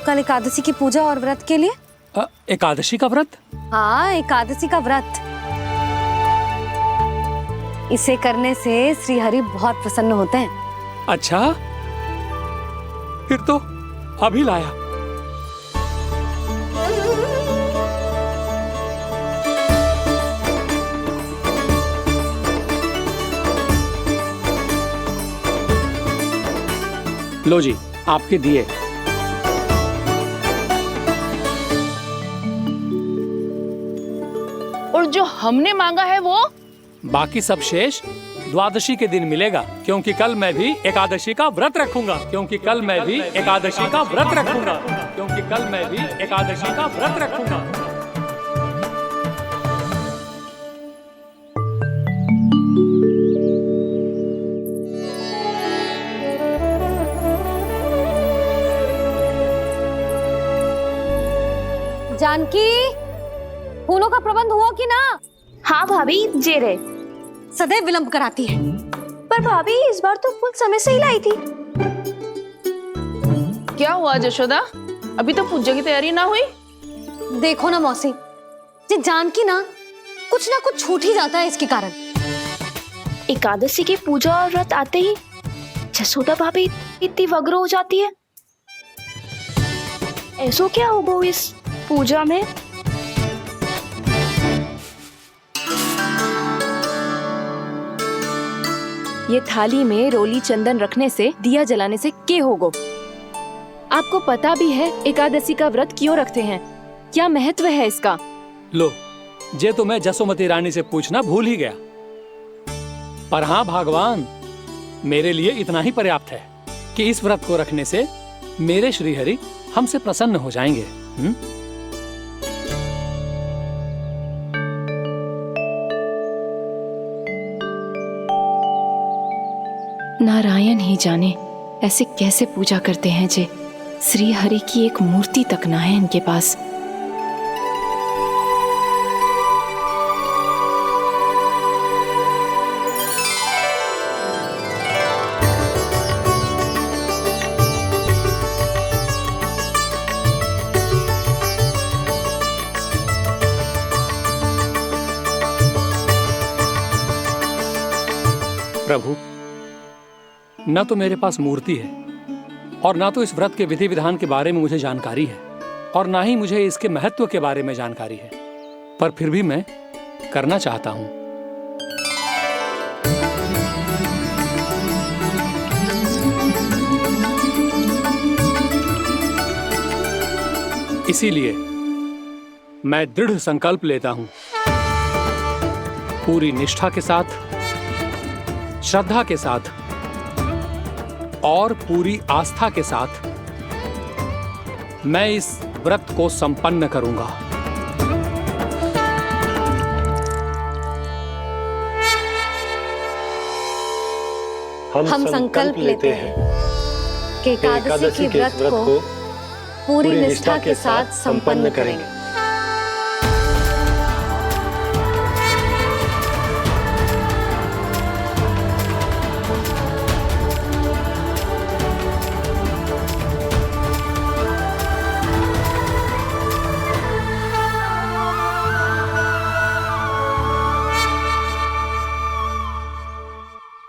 कल एकादशी की पूजा और व्रत के लिए? एकादशी का व्रत? हाँ, एकादशी का व्रत। इसे करने से श्री हरि बहुत प्रसन्न होते हैं। अच्छा, फिर तो अभी लाया। लो जी, आपके दिए। और जो हमने मांगा है वो? बाकी सब शेष द्वादशी के दिन मिलेगा, क्योंकि कल मैं भी एकादशी का व्रत रखूंगा। क्योंकि कल मैं भी एकादशी का व्रत रखूंगा। क्योंकि कल मैं भी एकादशी का व्रत रखूंगा। जानकी, फूलों का प्रबंध हुआ कि ना? हाँ भाभी, जे रहे। सदैव विलंब कराती है। पर भाभी इस बार तो फूल समय से ही लाई थी। क्या हुआ जशोदा, अभी तो पूजा की तैयारी ना हुई? देखो ना मौसी, ये जानकी ना कुछ छूट ही जाता है इसके कारण। एकादशी की पूजा और व्रत आते ही जसोदा भाभी इतनी वग्र हो जाती है। ऐसो क्या हो गो इस पूजा में? ये थाली में रोली चंदन रखने से, दिया जलाने से के होगो? आपको पता भी है एकादशी का व्रत क्यों रखते हैं? क्या महत्व है इसका? लो, जे तो मैं जसोमती रानी से पूछना भूल ही गया। पर हाँ भगवान, मेरे लिए इतना ही पर्याप्त है कि इस व्रत को रखने से मेरे श्रीहरि हमसे प्रसन्न हो जाएंगे। नारायण ही जाने ऐसे कैसे पूजा करते हैं जे श्री हरि की एक मूर्ति तक ना है इनके पास। प्रभु, न तो मेरे पास मूर्ति है और ना तो इस व्रत के विधि विधान के बारे में मुझे जानकारी है और ना ही मुझे इसके महत्व के बारे में जानकारी है, पर फिर भी मैं करना चाहता हूं। इसीलिए मैं दृढ़ संकल्प लेता हूं, पूरी निष्ठा के साथ, श्रद्धा के साथ और पूरी आस्था के साथ मैं इस व्रत को संपन्न करूंगा। हम संकल्प लेते हैं कि एकादशी के व्रत को पूरी निष्ठा के साथ संपन्न करेंगे।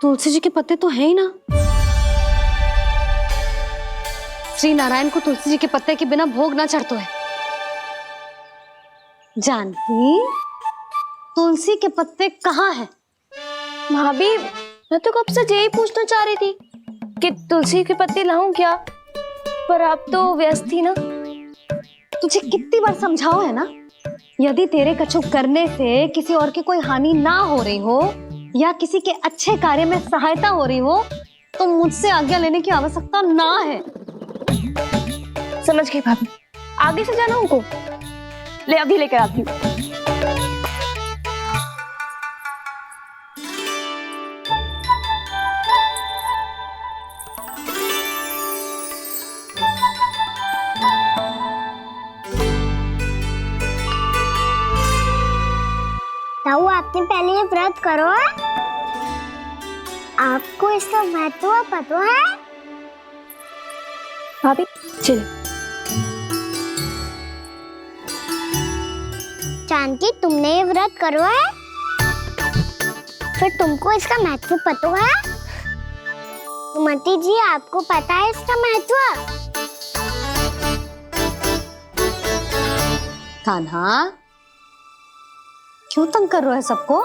तुलसी जी के पत्ते तो हैं ही ना। श्री नारायण को तुलसी जी के पत्ते के बिना भोग ना चढ़तो है। जानकी, तुलसी के पत्ते कहाँ हैं? भाभी, मैं तो कब से यही पूछना चाह रही थी कि तुलसी के पत्ते लाऊं क्या, पर आप तो व्यस्त थी ना। तुझे कितनी बार समझाओ है ना, यदि तेरे कछु करने से किसी और की कोई हानि ना हो रही हो या किसी के अच्छे कार्य में सहायता हो रही हो तो मुझसे आज्ञा लेने की आवश्यकता ना है। समझ गई भाभी, आगे से जाना उनको। ले अभी लेकर आती हूँ। आपने पहले ये व्रत करो है? आपको इसका महत्व पता है? भाभी चलो। जानकी, तुमने ये व्रत करो है? फिर तुमको इसका महत्व पता है? सुमति जी, आपको पता है इसका महत्व? कान्हा, क्यों तंग कर रहे हो सबको?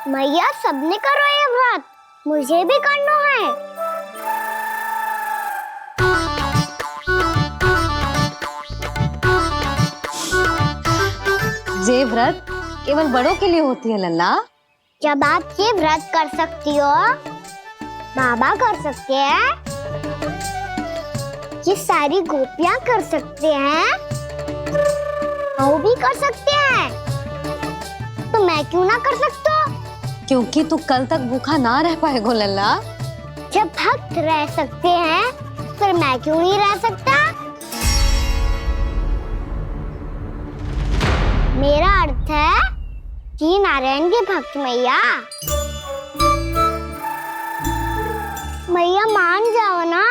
मैया, सबने करो ये व्रत, मुझे भी करना है। ये व्रत केवल बड़ों के लिए होती है लल्ला। जब आप ये व्रत कर सकती हो, बाबा कर सकते हैं, ये सारी गोपियां कर सकते हैं, वो भी कर सकते हैं, तो मैं क्यों ना कर सकता? क्योंकि तू कल तक भूखा ना रह पाएगो लल्ला। जब भक्त रह सकते हैं, फिर मैं क्यों नहीं रह सकता? मेरा अर्थ है कि नारायण के भक्त मैया, मैया मान जाओ ना,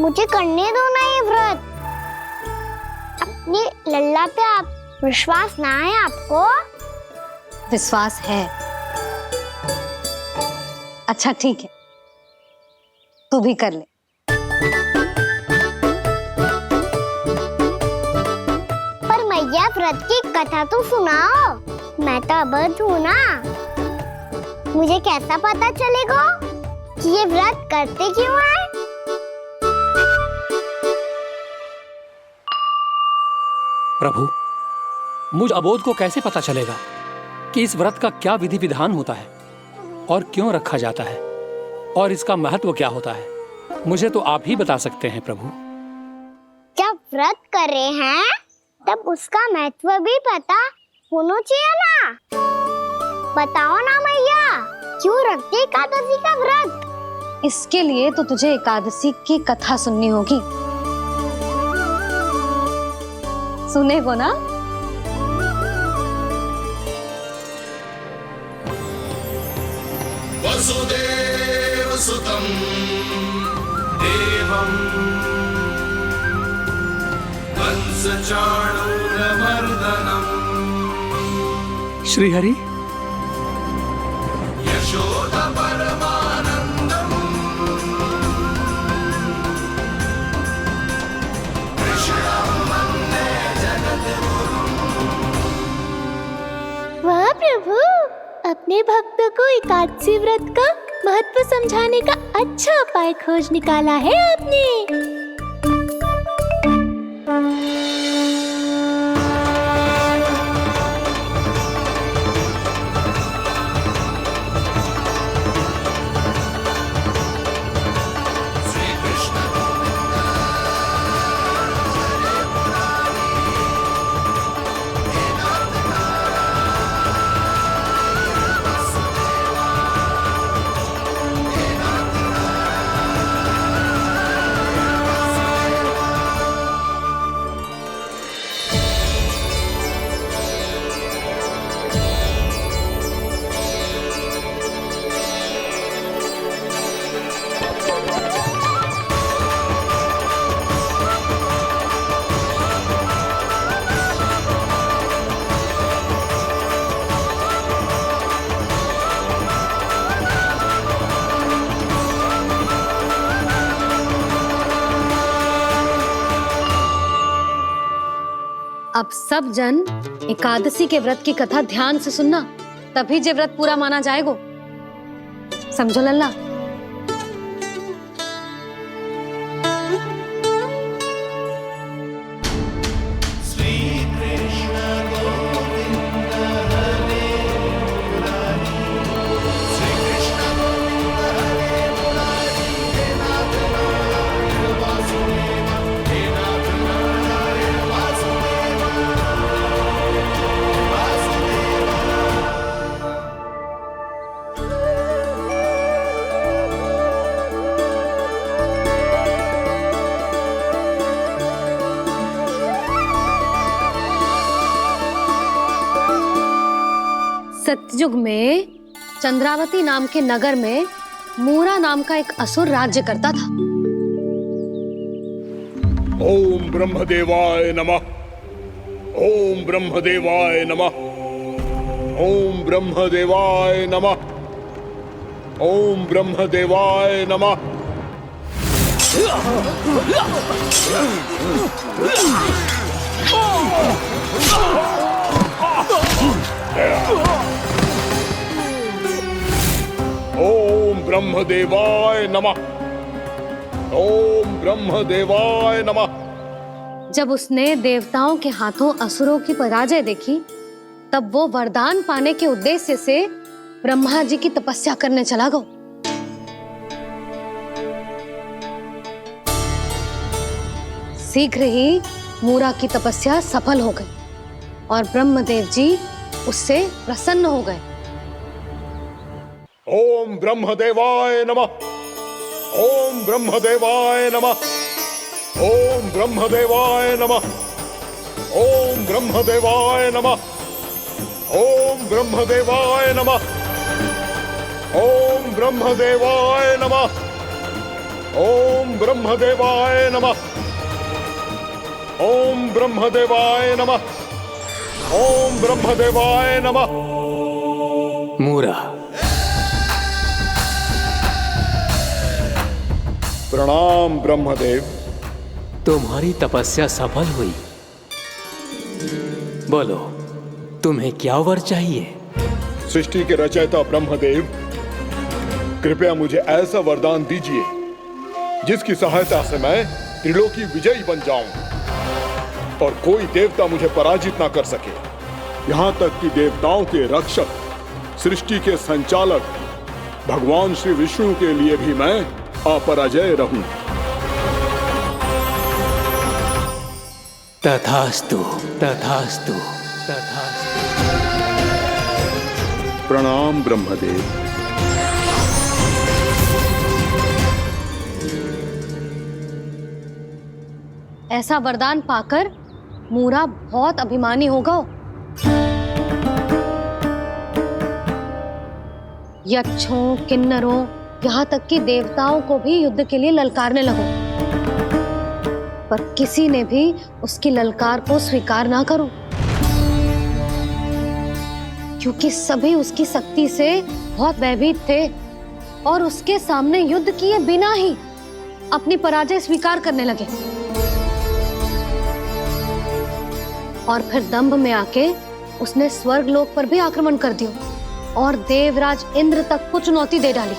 मुझे करने दो ना ये व्रत। अपनी लल्ला पे आप विश्वास ना है आपको? विश्वास है। अच्छा ठीक है, तू भी कर ले। पर मैया, व्रत की कथा तो सुनाओ, मैं तो अबध हूँ ना। मुझे कैसा पता चलेगा कि ये व्रत करते क्यों हैं? प्रभु, मुझ अबोध को कैसे पता चलेगा कि इस व्रत का क्या विधि विधान होता है और क्यों रखा जाता है और इसका महत्व क्या होता है? मुझे तो आप ही बता सकते हैं प्रभु। जब व्रत कर रहे हैं तब उसका महत्व भी पता होना चाहिए ना। बताओ ना मैया, क्यों रखते एकादशी का व्रत? इसके लिए तो तुझे एकादशी की कथा सुननी होगी। सुनेगो ना? वसुदेव सुतं देवं कंसचाणूरमर्दनम्। श्रीहरि, यशोदा परमानंदम् कृष्णं वन्दे जगद्गुरुम्। वाह प्रभु, अपने भक्तों को एकादशी व्रत का महत्व समझाने का अच्छा उपाय खोज निकाला है आपने। अब सब जन एकादशी के व्रत की कथा ध्यान से सुनना, तभी जे व्रत पूरा माना जाएगो। समझो लल्ला? सतयुग में चंद्रावती नाम के नगर में मूरा नाम का एक असुर राज्य करता था। ओम ब्रह्मदेवाय नमः। ओम ब्रह्मदेवाय नमः। ओम ब्रह्मदेवाय नमः। ओम ब्रह्मदेवाय नमः। ओम ब्रह्मदेवाय नमः। ओम ब्रह्मदेवाय नमः। जब उसने देवताओं के हाथों असुरों की पराजय देखी, तब वो वरदान पाने के उद्देश्य से ब्रह्मा जी की तपस्या करने चला गया। शीघ्र ही मूरा की तपस्या सफल हो गई और ब्रह्मदेव जी उससे प्रसन्न हो गए। ओम ब्रह्मदेवाय नमः। ओम ब्रह्मदेवाय नमः। ओम ब्रह्मदेवाय नमः। ओम ब्रह्मदेवाय नमः। ओम ब्रह्मदेवाय नमः। ओम ब्रह्मदेवाय नमः। ओम ब्रह्मदेवाय नमः। ओम ब्रह्मदेवाय नमः। ओम ब्रह्मदेवाय नमः। मूरा, प्रणाम ब्रह्मदेव। तुम्हारी तपस्या सफल हुई। बोलो, तुम्हें क्या वर चाहिए? सृष्टि के रचयिता ब्रह्मदेव, कृपया मुझे ऐसा वरदान दीजिए जिसकी सहायता से मैं त्रिलोकी विजयी बन जाऊं और कोई देवता मुझे पराजित ना कर सके। यहाँ तक कि देवताओं के रक्षक, सृष्टि के संचालक भगवान श्री विष्णु के लिए भी मैं अपराजय रहूं। तथास्तु, तथास्तु, तथास्तु। प्रणाम ब्रह्मदेव। ऐसा वरदान पाकर मूरा बहुत अभिमानी होगा। यक्षों, किन्नरों, यहाँ तक कि देवताओं को भी युद्ध के लिए ललकारने लगो, पर किसी ने भी उसकी ललकार को स्वीकार ना करो, क्योंकि सभी उसकी शक्ति से बहुत भयभीत थे और उसके सामने युद्ध किए बिना ही अपनी पराजय स्वीकार करने लगे और फिर दंभ में आके उसने स्वर्ग लोक पर भी आक्रमण कर दिया और देवराज इंद्र तक को चुनौती दे डाली।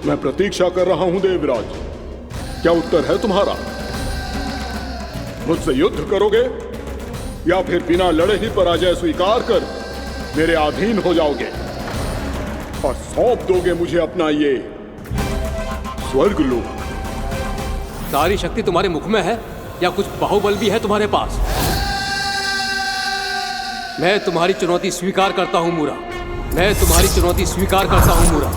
मैं प्रतीक्षा कर रहा हूं देवराज, क्या उत्तर है तुम्हारा? मुझसे युद्ध करोगे या फिर बिना लड़े ही पराजय स्वीकार कर मेरे अधीन हो जाओगे और सौंप दोगे मुझे अपना ये स्वर्ग लोक? सारी शक्ति तुम्हारे मुख में है या कुछ बाहुबल भी है तुम्हारे पास? मैं तुम्हारी चुनौती स्वीकार करता हूं मूरा, मैं तुम्हारी चुनौती स्वीकार करता हूं मूरा।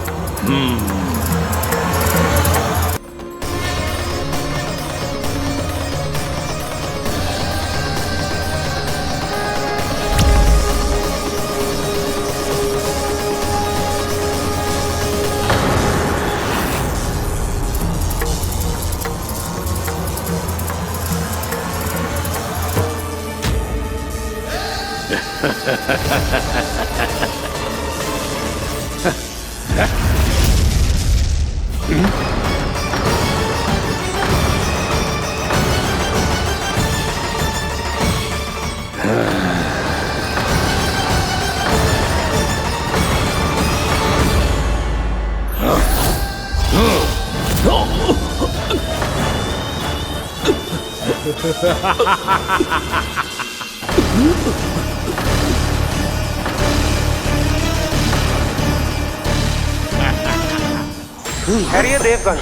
खैरिए देवगण,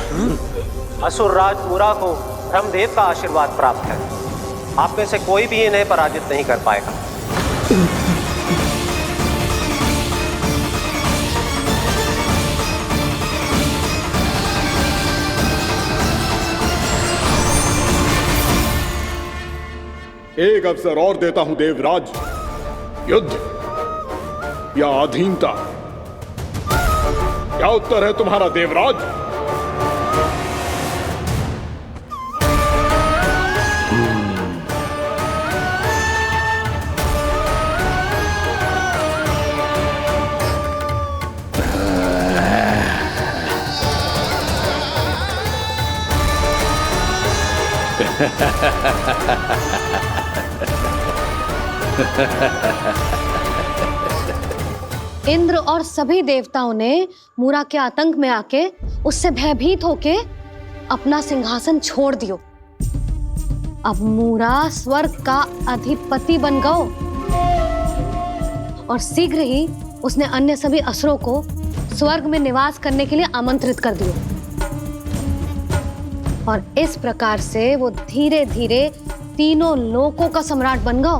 असुरराज मूरा को ब्रह्मदेव का आशीर्वाद प्राप्त है। आप में से कोई भी इन्हें पराजित नहीं कर पाएगा। एक अवसर और देता हूं देवराज, युद्ध या अधीनता, क्या उत्तर है तुम्हारा देवराज? इंद्र और सभी देवताओं ने मूरा के आतंक में आके उससे भयभीत होके अपना सिंहासन छोड़ दियो। अब मूरा स्वर्ग का अधिपति बन गयो और शीघ्र ही उसने अन्य सभी असुरों को स्वर्ग में निवास करने के लिए आमंत्रित कर दियो। और इस प्रकार से वो धीरे धीरे तीनों लोकों का सम्राट बन गयो।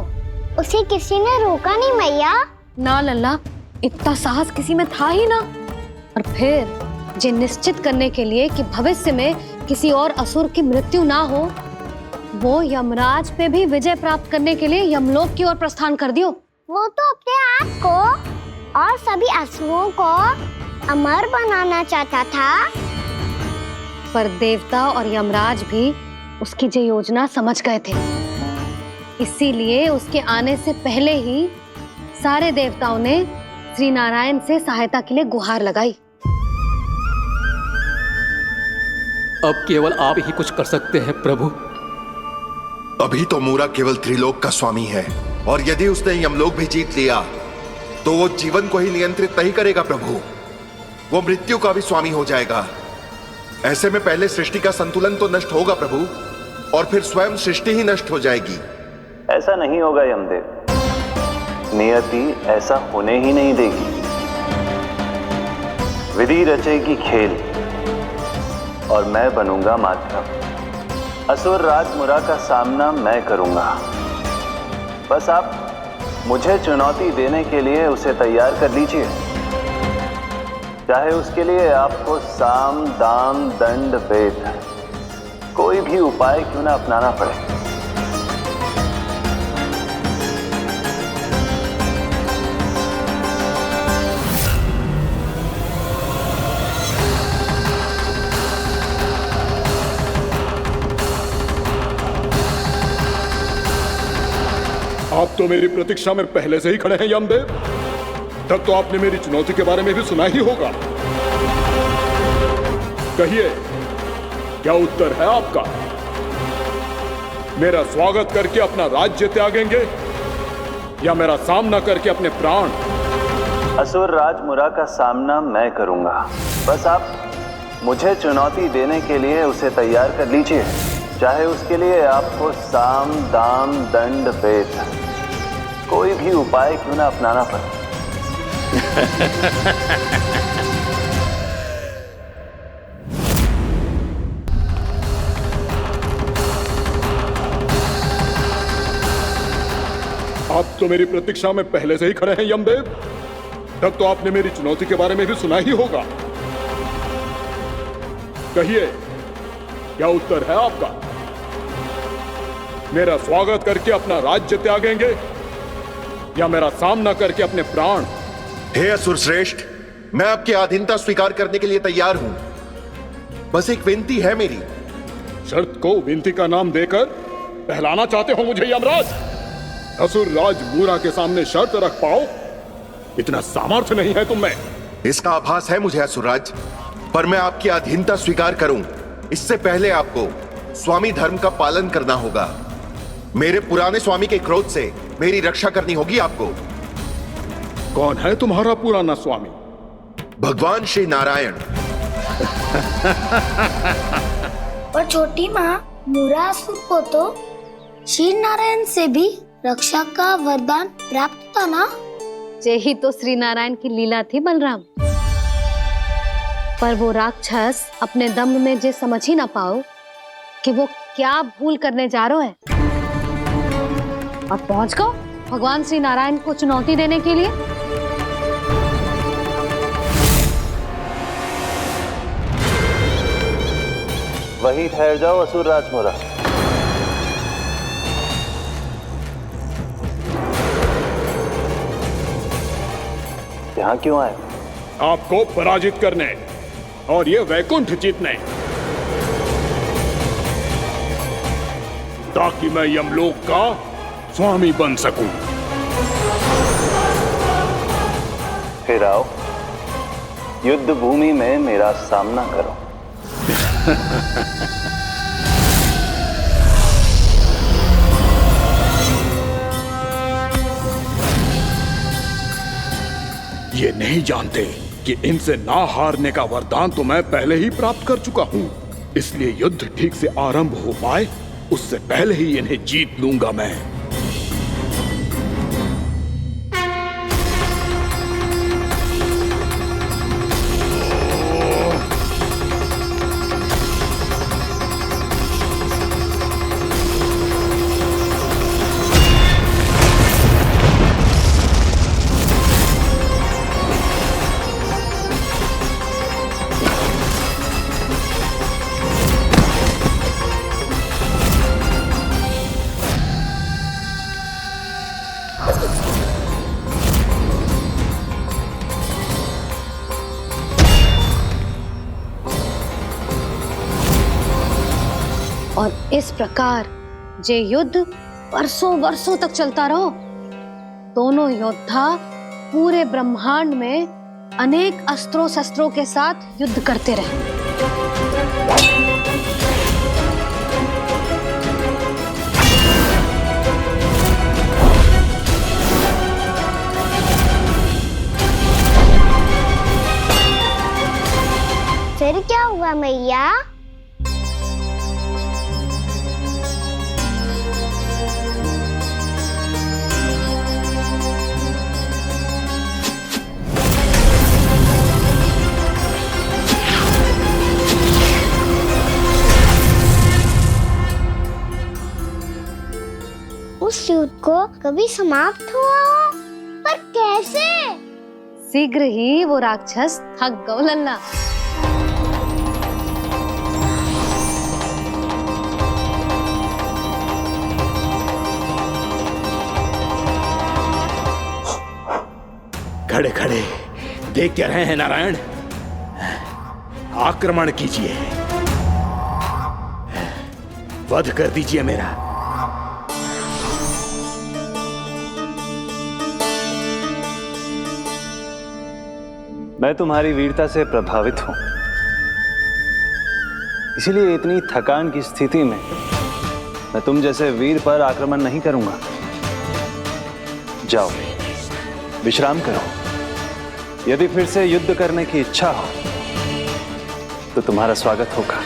उसे किसी ने रोका नहीं मैया? ना लल्ला, इतना साहस किसी में था ही ना। और फिर ये निश्चित करने के लिए कि भविष्य में किसी और असुर की मृत्यु ना हो, वो यमराज पे भी विजय प्राप्त करने के लिए यमलोक की ओर प्रस्थान कर दियो। वो तो अपने आप को और सभी असुरों को अमर बनाना चाहता था। पर देवता और यमराज भी उसकी ये योजना समझ गए थे। इसीलिए उसके आने से पहले ही सारे देवताओं ने श्री नारायण से सहायता के लिए गुहार लगाई। अब केवल आप ही कुछ कर सकते हैं प्रभु। अभी तो मूरा केवल त्रिलोक का स्वामी है, और यदि उसने यमलोक भी जीत लिया तो वो जीवन को ही नियंत्रित नहीं करेगा प्रभु, वो मृत्यु का भी स्वामी हो जाएगा। ऐसे में पहले सृष्टि का संतुलन तो नष्ट होगा प्रभु, और फिर स्वयं सृष्टि ही नष्ट हो जाएगी। ऐसा नहीं होगा यमदेव, नियति ऐसा होने ही नहीं देगी। विधि रचेगी खेल और मैं बनूंगा माध्यम। असुर राज मूरा का सामना मैं करूंगा। बस आप मुझे चुनौती देने के लिए उसे तैयार कर लीजिए, चाहे उसके लिए आपको साम दाम दंड भेद कोई भी उपाय क्यों ना अपनाना पड़े। आप तो मेरी प्रतीक्षा में पहले से ही खड़े हैं यमदेव। तब तो आपने मेरी चुनौती के बारे में भी सुना ही होगा। कहिए, क्या उत्तर है आपका? मेरा स्वागत करके अपना राज्य त्यागेंगे या मेरा सामना करके अपने प्राण? असुर राज मूरा का सामना मैं करूंगा। बस आप मुझे चुनौती देने के लिए उसे तैयार कर लीजिए, चाहे उसके लिए आपको साम दाम दंड भेद कोई भी उपाय क्यों ना अपनाना पड़े। आप तो मेरी प्रतीक्षा में पहले से ही खड़े हैं यमदेव। तब तो आपने मेरी चुनौती के बारे में भी सुना ही होगा। कहिए, क्या उत्तर है आपका? मेरा स्वागत करके अपना राज्य त्यागेंगे या मेरा सामना करके अपने प्राण? हे असुर श्रेष्ठ, मैं आपकी अधीनता स्वीकार करने के लिए तैयार हूं। बस एक विनती है मेरी। शर्त को विनती का नाम देकर बहलाना चाहते हो मुझे यमराज? असुर राज मूरा के सामने शर्त रख पाओ, इतना सामर्थ्य नहीं है तुम में। इसका आभास है मुझे असुरराज, पर मैं आपकी अधीनता स्वीकार करूं इससे पहले आपको स्वामी धर्म का पालन करना होगा। मेरे पुराने स्वामी के क्रोध से मेरी रक्षा करनी होगी आपको। कौन है तुम्हारा पुराना स्वामी? भगवान श्री नारायण। और छोटी माँ, मूरासुर को तो श्री नारायण से भी रक्षा का वरदान प्राप्त था ना? यही तो श्री नारायण की लीला थी बलराम। पर वो राक्षस अपने दम में जे समझ ही ना पाओ कि वो क्या भूल करने जा रहा है, और पहुंच गो भगवान श्री नारायण को चुनौती देने के लिए। वहीं ठहर जाओ असुर राज मुरा। यहाँ क्यों आए? आपको पराजित करने और ये वैकुंठ जीतने, ताकि मैं यमलोक का स्वामी बन सकूं। फिर आओ, युद्ध भूमि में मेरा सामना करो। ये नहीं जानते कि इनसे ना हारने का वरदान तो मैं पहले ही प्राप्त कर चुका हूं, इसलिए युद्ध ठीक से आरंभ हो पाए उससे पहले ही इन्हें जीत लूंगा मैं। और इस प्रकार जे युद्ध वर्षों वर्षों तक चलता रहो। दोनों योद्धा पूरे ब्रह्मांड में अनेक अस्त्रों शस्त्रों के साथ युद्ध करते रहे। फिर क्या हुआ मैया? उस युद्ध को कभी समाप्त हुआ हो, पर कैसे? शीघ्र ही वो राक्षस थक गो लल्ला। खड़े खड़े देख क्या रहे हैं नारायण? आक्रमण कीजिए, वध कर दीजिए मेरा। मैं तुम्हारी वीरता से प्रभावित हूं, इसीलिए इतनी थकान की स्थिति में मैं तुम जैसे वीर पर आक्रमण नहीं करूंगा। जाओ विश्राम करो। यदि फिर से युद्ध करने की इच्छा हो तो तुम्हारा स्वागत होगा।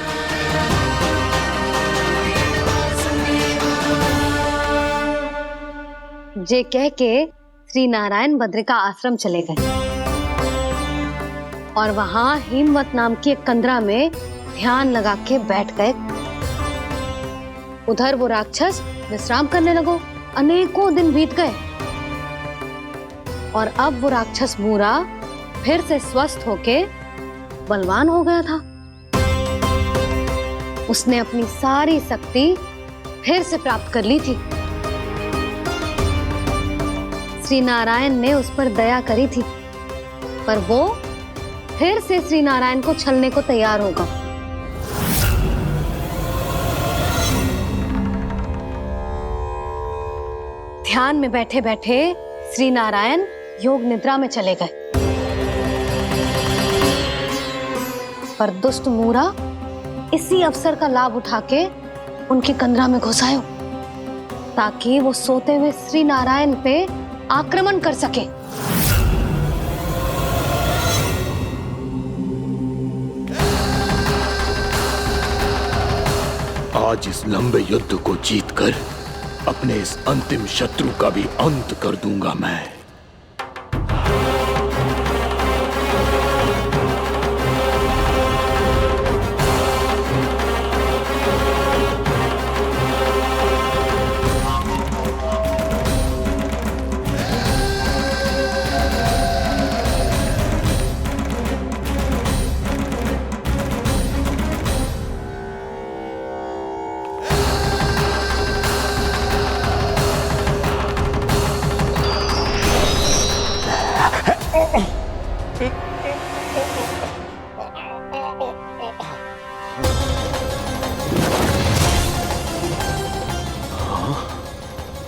जे कह के श्री नारायण बद्रिका आश्रम चले गए और वहां हिमवत नाम की एक कंदरा में ध्यान लगा के बैठ गए। उधर वो राक्षस विश्राम करने लगो। अनेकों दिन बीत गए और अब वो राक्षस मूरा फिर से स्वस्थ होके बलवान हो गया था। उसने अपनी सारी शक्ति फिर से प्राप्त कर ली थी। श्री नारायण ने उस पर दया करी थी, पर वो फिर से श्री नारायण को छलने को तैयार होगा। ध्यान में बैठे बैठे श्री नारायण योग निद्रा में चले गए, पर दुष्ट मूरा इसी अवसर का लाभ उठा के उनकी कंदरा में घुस आयो, ताकि वो सोते हुए श्री नारायण पे आक्रमण कर सके। आज इस लंबे युद्ध को जीतकर अपने इस अंतिम शत्रु का भी अंत कर दूंगा मैं।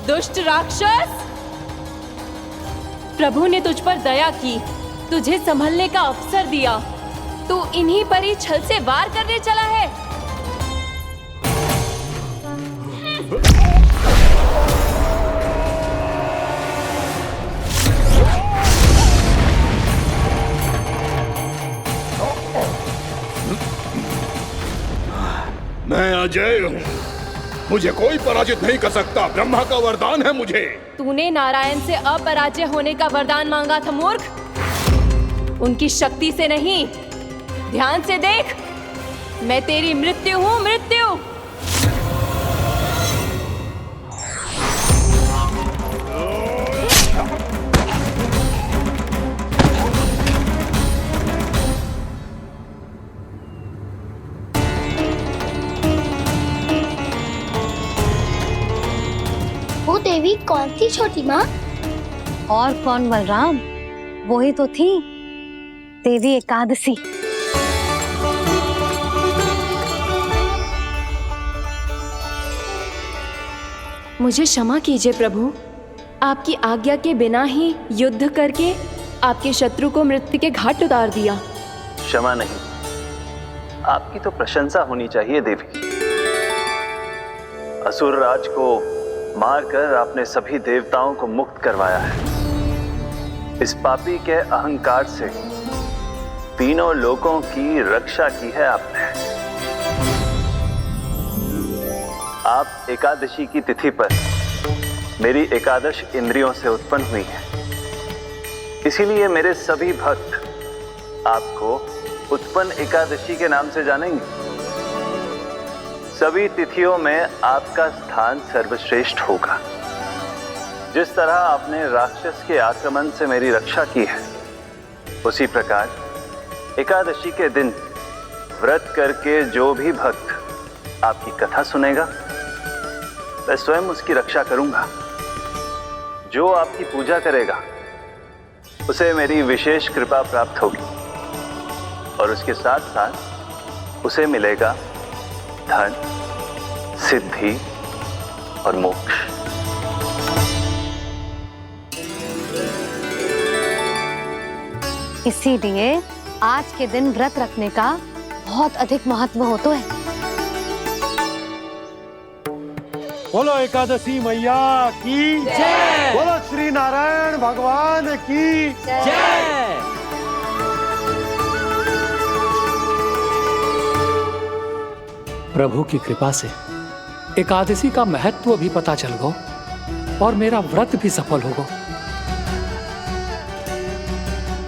दुष्ट राक्षस, प्रभु ने तुझ पर दया की, तुझे संभलने का अवसर दिया। तू इन्हीं पर ही छल से वार करने चला है। मैं अजय हूँ, मुझे कोई पराजित नहीं कर सकता। ब्रह्मा का वरदान है मुझे। तूने नारायण से अपराजय होने का वरदान मांगा था मूर्ख, उनकी शक्ति से नहीं। ध्यान से देख, मैं तेरी मृत्यु हूँ, मृत्यु। वो देवी कौन थी छोटी माँ? और कौन बलराम, वही तो थी देवी एकादशी। मुझे क्षमा कीजिए प्रभु, आपकी आज्ञा के बिना ही युद्ध करके आपके शत्रु को मृत्यु के घाट उतार दिया। क्षमा नहीं, आपकी तो प्रशंसा होनी चाहिए देवी। असुर राज को मारकर आपने सभी देवताओं को मुक्त करवाया है। इस पापी के अहंकार से तीनों लोकों की रक्षा की है आपने। आप एकादशी की तिथि पर मेरी एकादश इंद्रियों से उत्पन्न हुई हैं। इसीलिए मेरे सभी भक्त आपको उत्पन्न एकादशी के नाम से जानेंगे। सभी तिथियों में आपका स्थान सर्वश्रेष्ठ होगा। जिस तरह आपने राक्षस के आक्रमण से मेरी रक्षा की है, उसी प्रकार एकादशी के दिन व्रत करके जो भी भक्त आपकी कथा सुनेगा, मैं स्वयं उसकी रक्षा करूंगा। जो आपकी पूजा करेगा उसे मेरी विशेष कृपा प्राप्त होगी और उसके साथ साथ उसे मिलेगा धन, सिद्धि और मोक्ष। इसीलिए आज के दिन व्रत रखने का बहुत अधिक महत्व होता है। बोलो एकादशी मैया की जय। बोलो श्री नारायण भगवान की जय। प्रभु की कृपा से एकादशी का महत्व भी पता चल गो और मेरा व्रत भी सफल हो गो।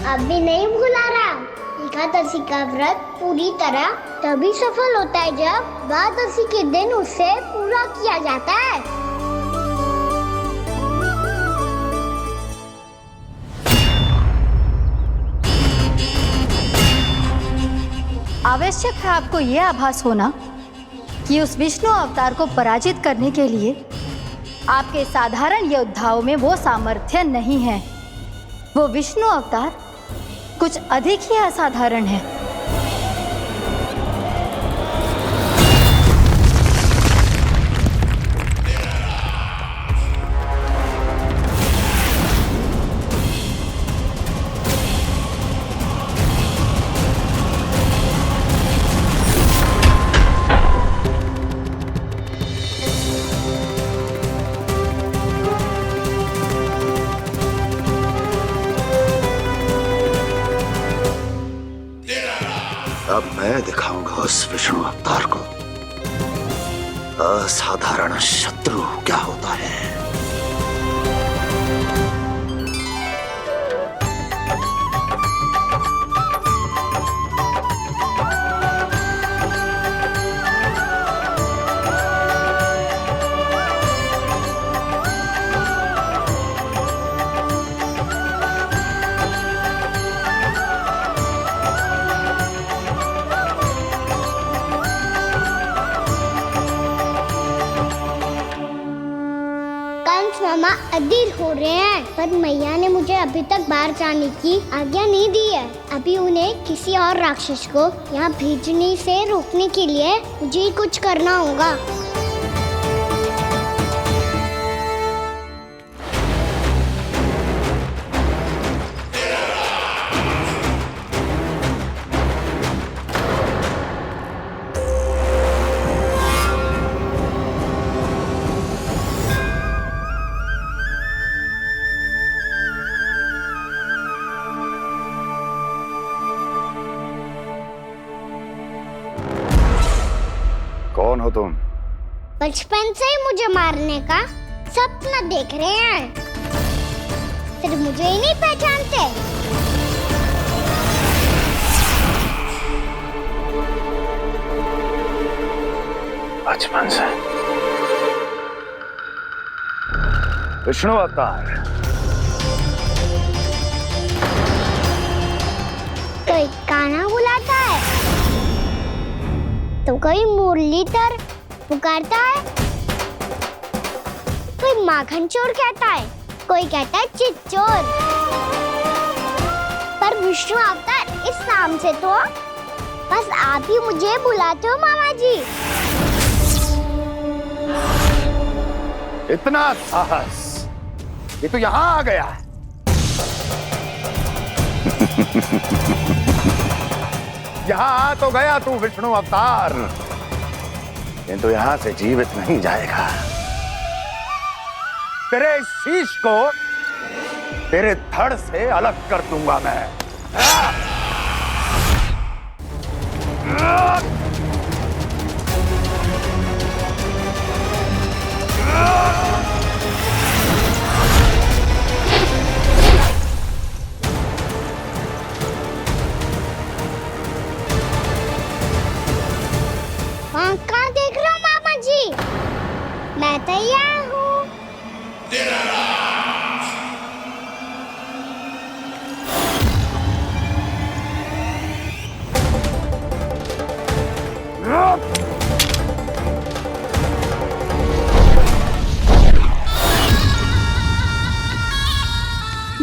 अब भी नहीं भूला राम, एकादशी का व्रत पूरी तरह तभी सफल होता है जब द्वादशी के दिन उसे पूरा किया जाता है। आवश्यक है आपको यह आभास होना कि उस विष्णु अवतार को पराजित करने के लिए आपके साधारण योद्धाओं में वो सामर्थ्य नहीं है। वो विष्णु अवतार कुछ अधिक ही असाधारण है। अब मैं दिखाऊंगा उस विष्णु अवतार को असाधारण शत्रु क्या होता है। मामा अधीर हो रहे हैं, पर मैया ने मुझे अभी तक बाहर जाने की आज्ञा नहीं दी है। अभी उन्हें किसी और राक्षस को यहाँ भेजने से रोकने के लिए मुझे ही कुछ करना होगा। कौन हो तुम? बचपन से ही मुझे मारने का सपना देख रहे हैं, फिर मुझे ही नहीं पहचानते। बचपन से विष्णु अवतार। कोई कान्हा बुलाता है तो कोई मुरलीधर पुकारता है, कोई माखन चोर कहता है, कोई कहता है चिच्चोर। पर विष्णु अवतार इस नाम से तो बस आप ही मुझे बुलाते हो मामा जी। इतना साहस ये तो यहाँ आ गया है। यहाँ आ तो गया तू विष्णु अवतार, किंतु यहाँ से जीवित नहीं जाएगा। तेरे शीश को तेरे धड़ से अलग कर दूंगा मैं। कहाँ देख रहे हो मामा जी? मैं तैयार हूँ।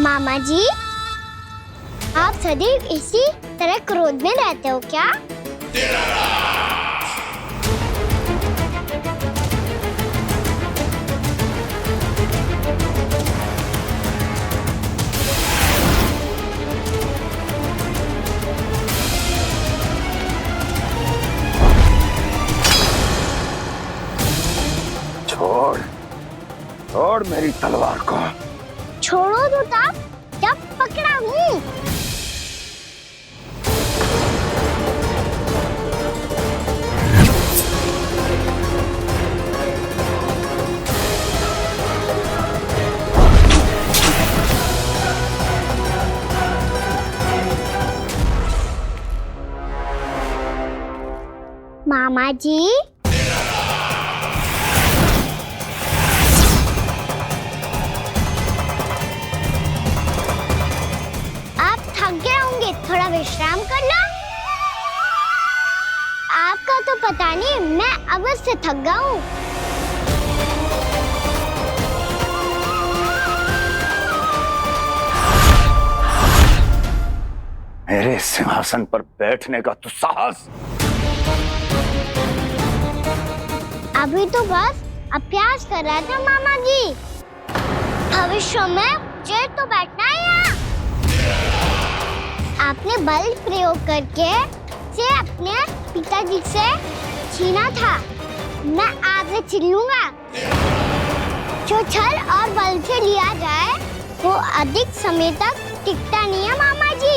मामा जी, आप सदैव इसी तरह क्रोध में रहते हो क्या? छोड़ छोड़ मेरी तलवार को। छोड़ो तो तब जब पकड़ा हूँ। मामा जी, थोड़ा विश्राम कर लो। आपका तो पता नहीं, मैं अवश्य थक गया हूँ। मेरे सिंहासन पर बैठने का तो साहस। अभी तो बस अभ्यास कर रहा था मामा जी। भविष्य में मुझे तो बैठना है यहाँ। आपने बल प्रयोग करके से अपने पिताजी से छीना था, मैं आपसे छीन लूंगा। जो छल और बल से लिया जाए वो अधिक समय तक टिकता नहीं है मामा जी।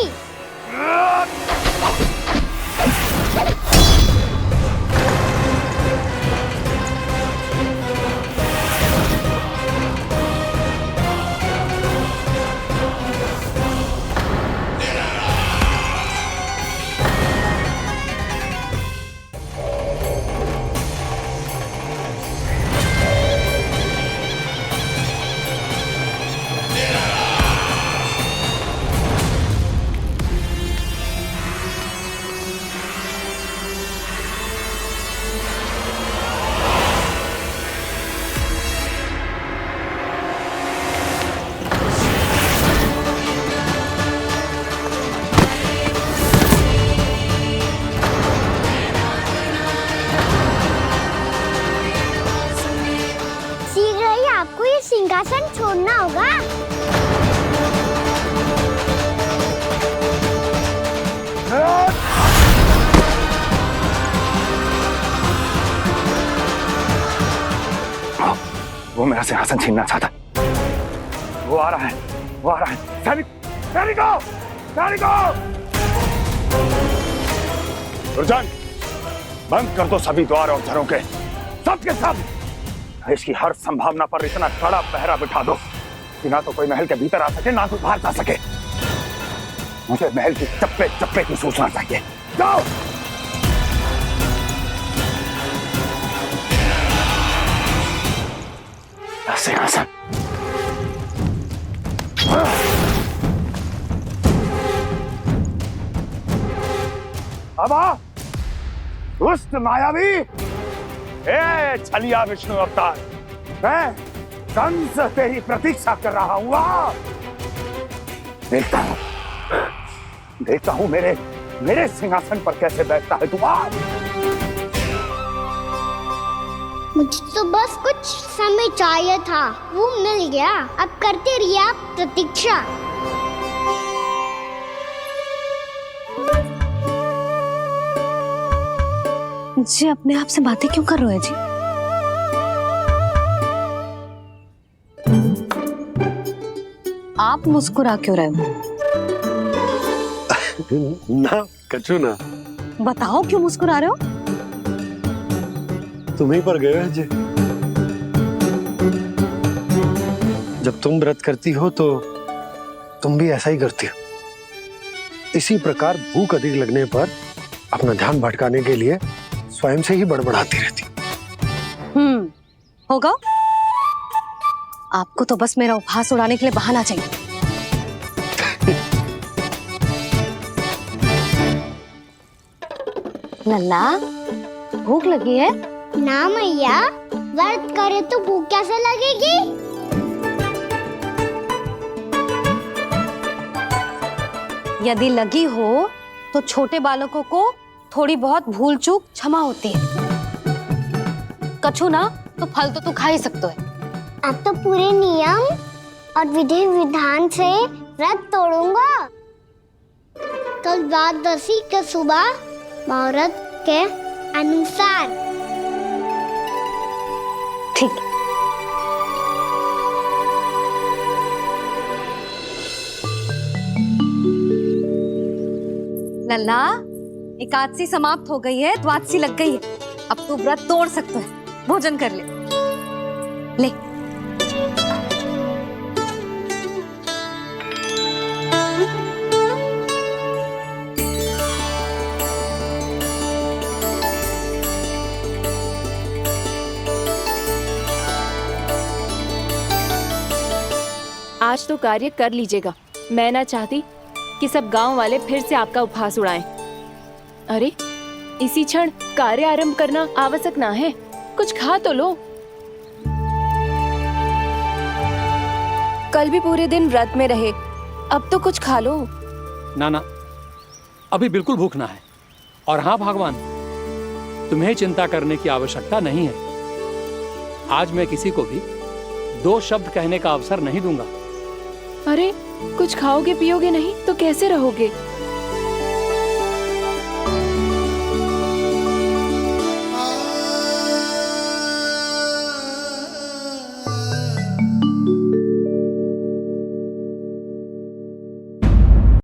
सिंहासन छोड़ना होगा। वो मेरा सिंहासन छीनना चाहता है। वो आ रहा है, वो आ रहा है। सैनिकों! दुर्जन, बंद कर दो सभी द्वार और झरोखे, सब के सब। इसकी हर संभावना पर इतना कड़ा पहरा बिठा दो कि ना तो कोई महल के भीतर आ सके, ना कोई बाहर जा सके। मुझे महल की चप्पे चप्पे की सूचना चाहिए। जाओ। सिंहासन। अब आ, दुष्ट मायावी, ए छलिया विष्णु अवतार, मैं कंस तेरी प्रतीक्षा कर रहा हूँ। देखता हूँ मेरे सिंहासन पर कैसे बैठता है तू। मुझे तो बस कुछ समय चाहिए था, वो मिल गया। अब करते रहिए आप प्रतीक्षा। जी अपने आप से बातें क्यों कर रहे हैं जी? आप मुस्कुरा क्यों रहे हो? ना कछु ना। बताओ क्यों मुस्कुरा रहे हो? तुम्हीं पर गए हैं जी। जब तुम व्रत करती हो तो तुम भी ऐसा ही करती हो। इसी प्रकार भूख अधिक लगने पर अपना ध्यान भटकाने के लिए स्वयं से ही बड़बड़ाती रहती। होगा। आपको तो बस मेरा उपहास उड़ाने के लिए बहाना चाहिए। लल्ला, भूख लगी है? ना मैया, व्रत करे तो भूख कैसे लगेगी? यदि लगी हो तो छोटे बालकों को थोड़ी बहुत भूल चूक क्षमा होती है। कछु ना तो फल तो तू खा ही सकते है। अब तो पूरे नियम और विधि विधान से व्रत तोड़ूंगा। कल द्वादशी के सुबह मुहूर्त के अनुसार। ठीक। लल्ला, एकादशी समाप्त हो गई है, द्वादशी लग गई है। अब तू व्रत तोड़ सकते है। भोजन कर ले। ले। आज तो कार्य कर लीजिएगा। मैं ना चाहती कि सब गांव वाले फिर से आपका उपहास उड़ाएं। अरे, इसी क्षण कार्य आरंभ करना आवश्यक ना है। कुछ खा तो लो। कल भी पूरे दिन व्रत में रहे, अब तो कुछ खा लो। ना, अभी बिल्कुल भूख ना है। और हाँ भगवान, तुम्हें चिंता करने की आवश्यकता नहीं है। आज मैं किसी को भी 2 शब्द कहने का अवसर नहीं दूंगा। अरे, कुछ खाओगे पियोगे नहीं तो कैसे रहोगे?